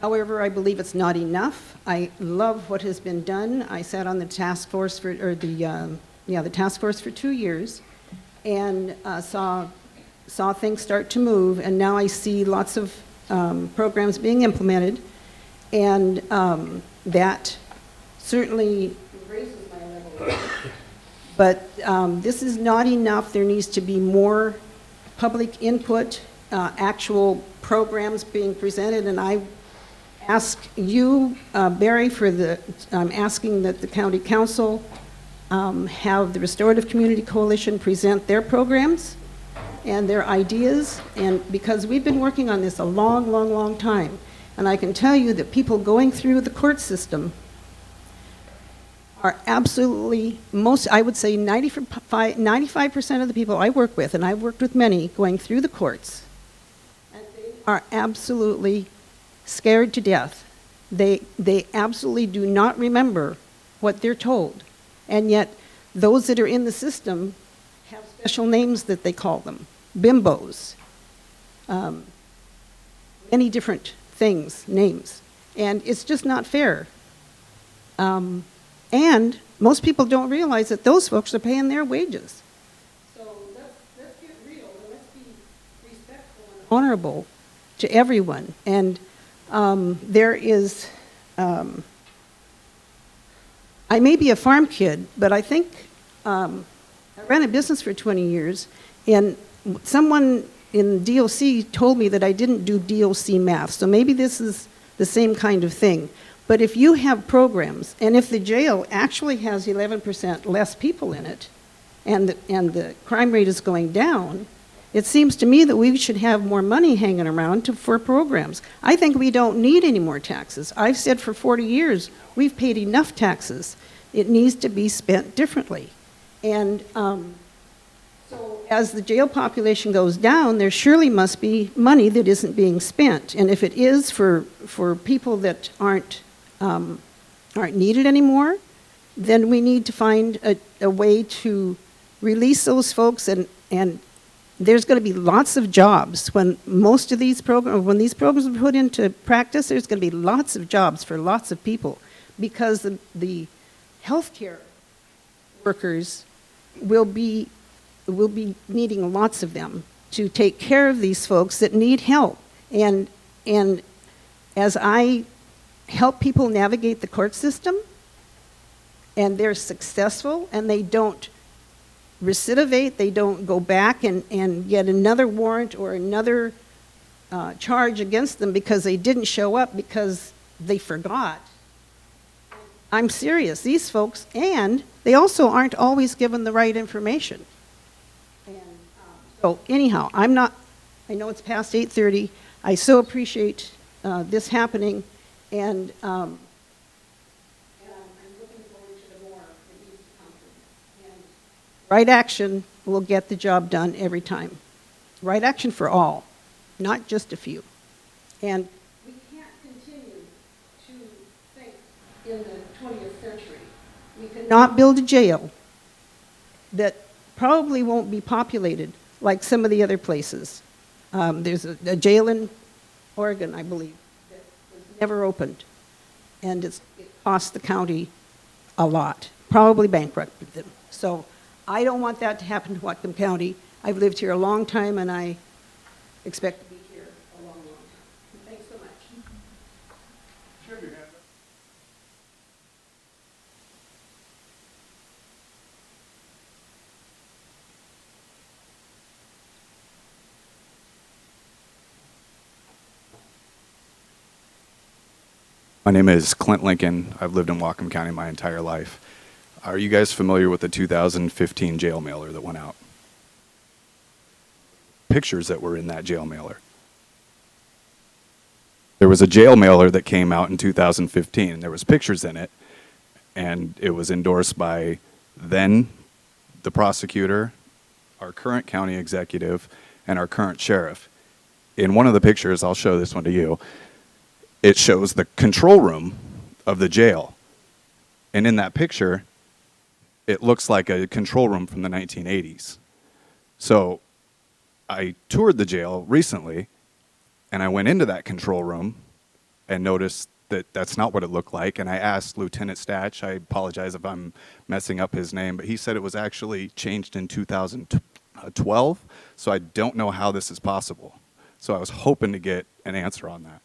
However, I believe it's not enough. I love what has been done. I sat on the task force the task force for 2 years, and saw things start to move. And now I see lots of programs being implemented, and that certainly raises my level. But this is not enough. There needs to be more public input actual programs being presented, and I ask you, Barry, I'm asking that the county council have the Restorative Community Coalition present their programs and their ideas, and because we've been working on this a long, long, long time, and I can tell you that people going through the court system are absolutely, I would say 95% of the people I work with, and I've worked with many going through the courts, and they are absolutely scared to death. They absolutely do not remember what they're told. And yet, those that are in the system have special names that they call them. Bimbos. Many different things, names. And it's just not fair. And most people don't realize that those folks are paying their wages. So let's get real and let's be respectful and honorable to everyone. And there is, I may be a farm kid, but I think I ran a business for 20 years, and someone in DOC told me that I didn't do DOC math, so maybe this is the same kind of thing. But if you have programs, and if the jail actually has 11% less people in it, and the crime rate is going down, it seems to me that we should have more money hanging around for programs. I think we don't need any more taxes. I've said for 40 years, we've paid enough taxes. It needs to be spent differently. And so as the jail population goes down, there surely must be money that isn't being spent. And if it is for people that aren't needed anymore, then we need to find a way to release those folks, and there's going to be lots of jobs when these programs are put into practice. There's going to be lots of jobs for lots of people, because the healthcare workers will be needing lots of them to take care of these folks that need help. And as I help people navigate the court system, and they're successful, and they don't recidivate, they don't go back and get another warrant or another charge against them because they didn't show up because they forgot. I'm serious, these folks, and they also aren't always given the right information. And so anyhow, I know it's past 8:30, I so appreciate this happening, and I'm looking forward to the more that needs to come from it. And right action will get the job done every time. Right action for all, not just a few. And we can't continue to think in the 20th century. We cannot build a jail that probably won't be populated like some of the other places. There's a jail in Oregon, I believe, that was never opened. And it cost the county a lot, probably bankrupted them. So I don't want that to happen to Whatcom County. I've lived here a long time, and I expect to be here a long, long time. Thanks so much. My name is Clint Lincoln. I've lived in Whatcom County my entire life. Are you guys familiar with the 2015 jail mailer that went out? Pictures that were in that jail mailer. There was a jail mailer that came out in 2015, and there was pictures in it, and it was endorsed by then the prosecutor, our current county executive, and our current sheriff. In one of the pictures, I'll show this one to you, it shows the control room of the jail. And in that picture, it looks like a control room from the 1980s. So I toured the jail recently, and I went into that control room and noticed that that's not what it looked like. And I asked Lieutenant Statch, I apologize if I'm messing up his name, but he said it was actually changed in 2012. So I don't know how this is possible. So I was hoping to get an answer on that.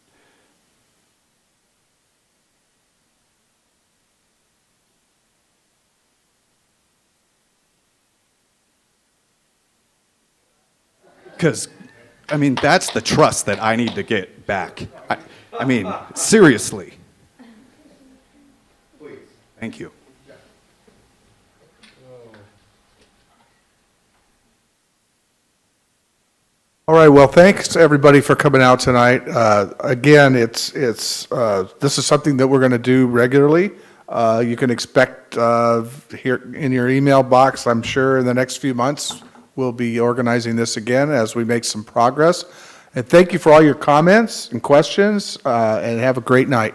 I mean, that's the trust that I need to get back. I mean, seriously. Please. Thank you. All right, well, thanks, everybody, for coming out tonight. Again, this is something that we're going to do regularly. You can expect here in your email box, I'm sure in the next few months, we'll be organizing this again as we make some progress. And thank you for all your comments and questions, and have a great night.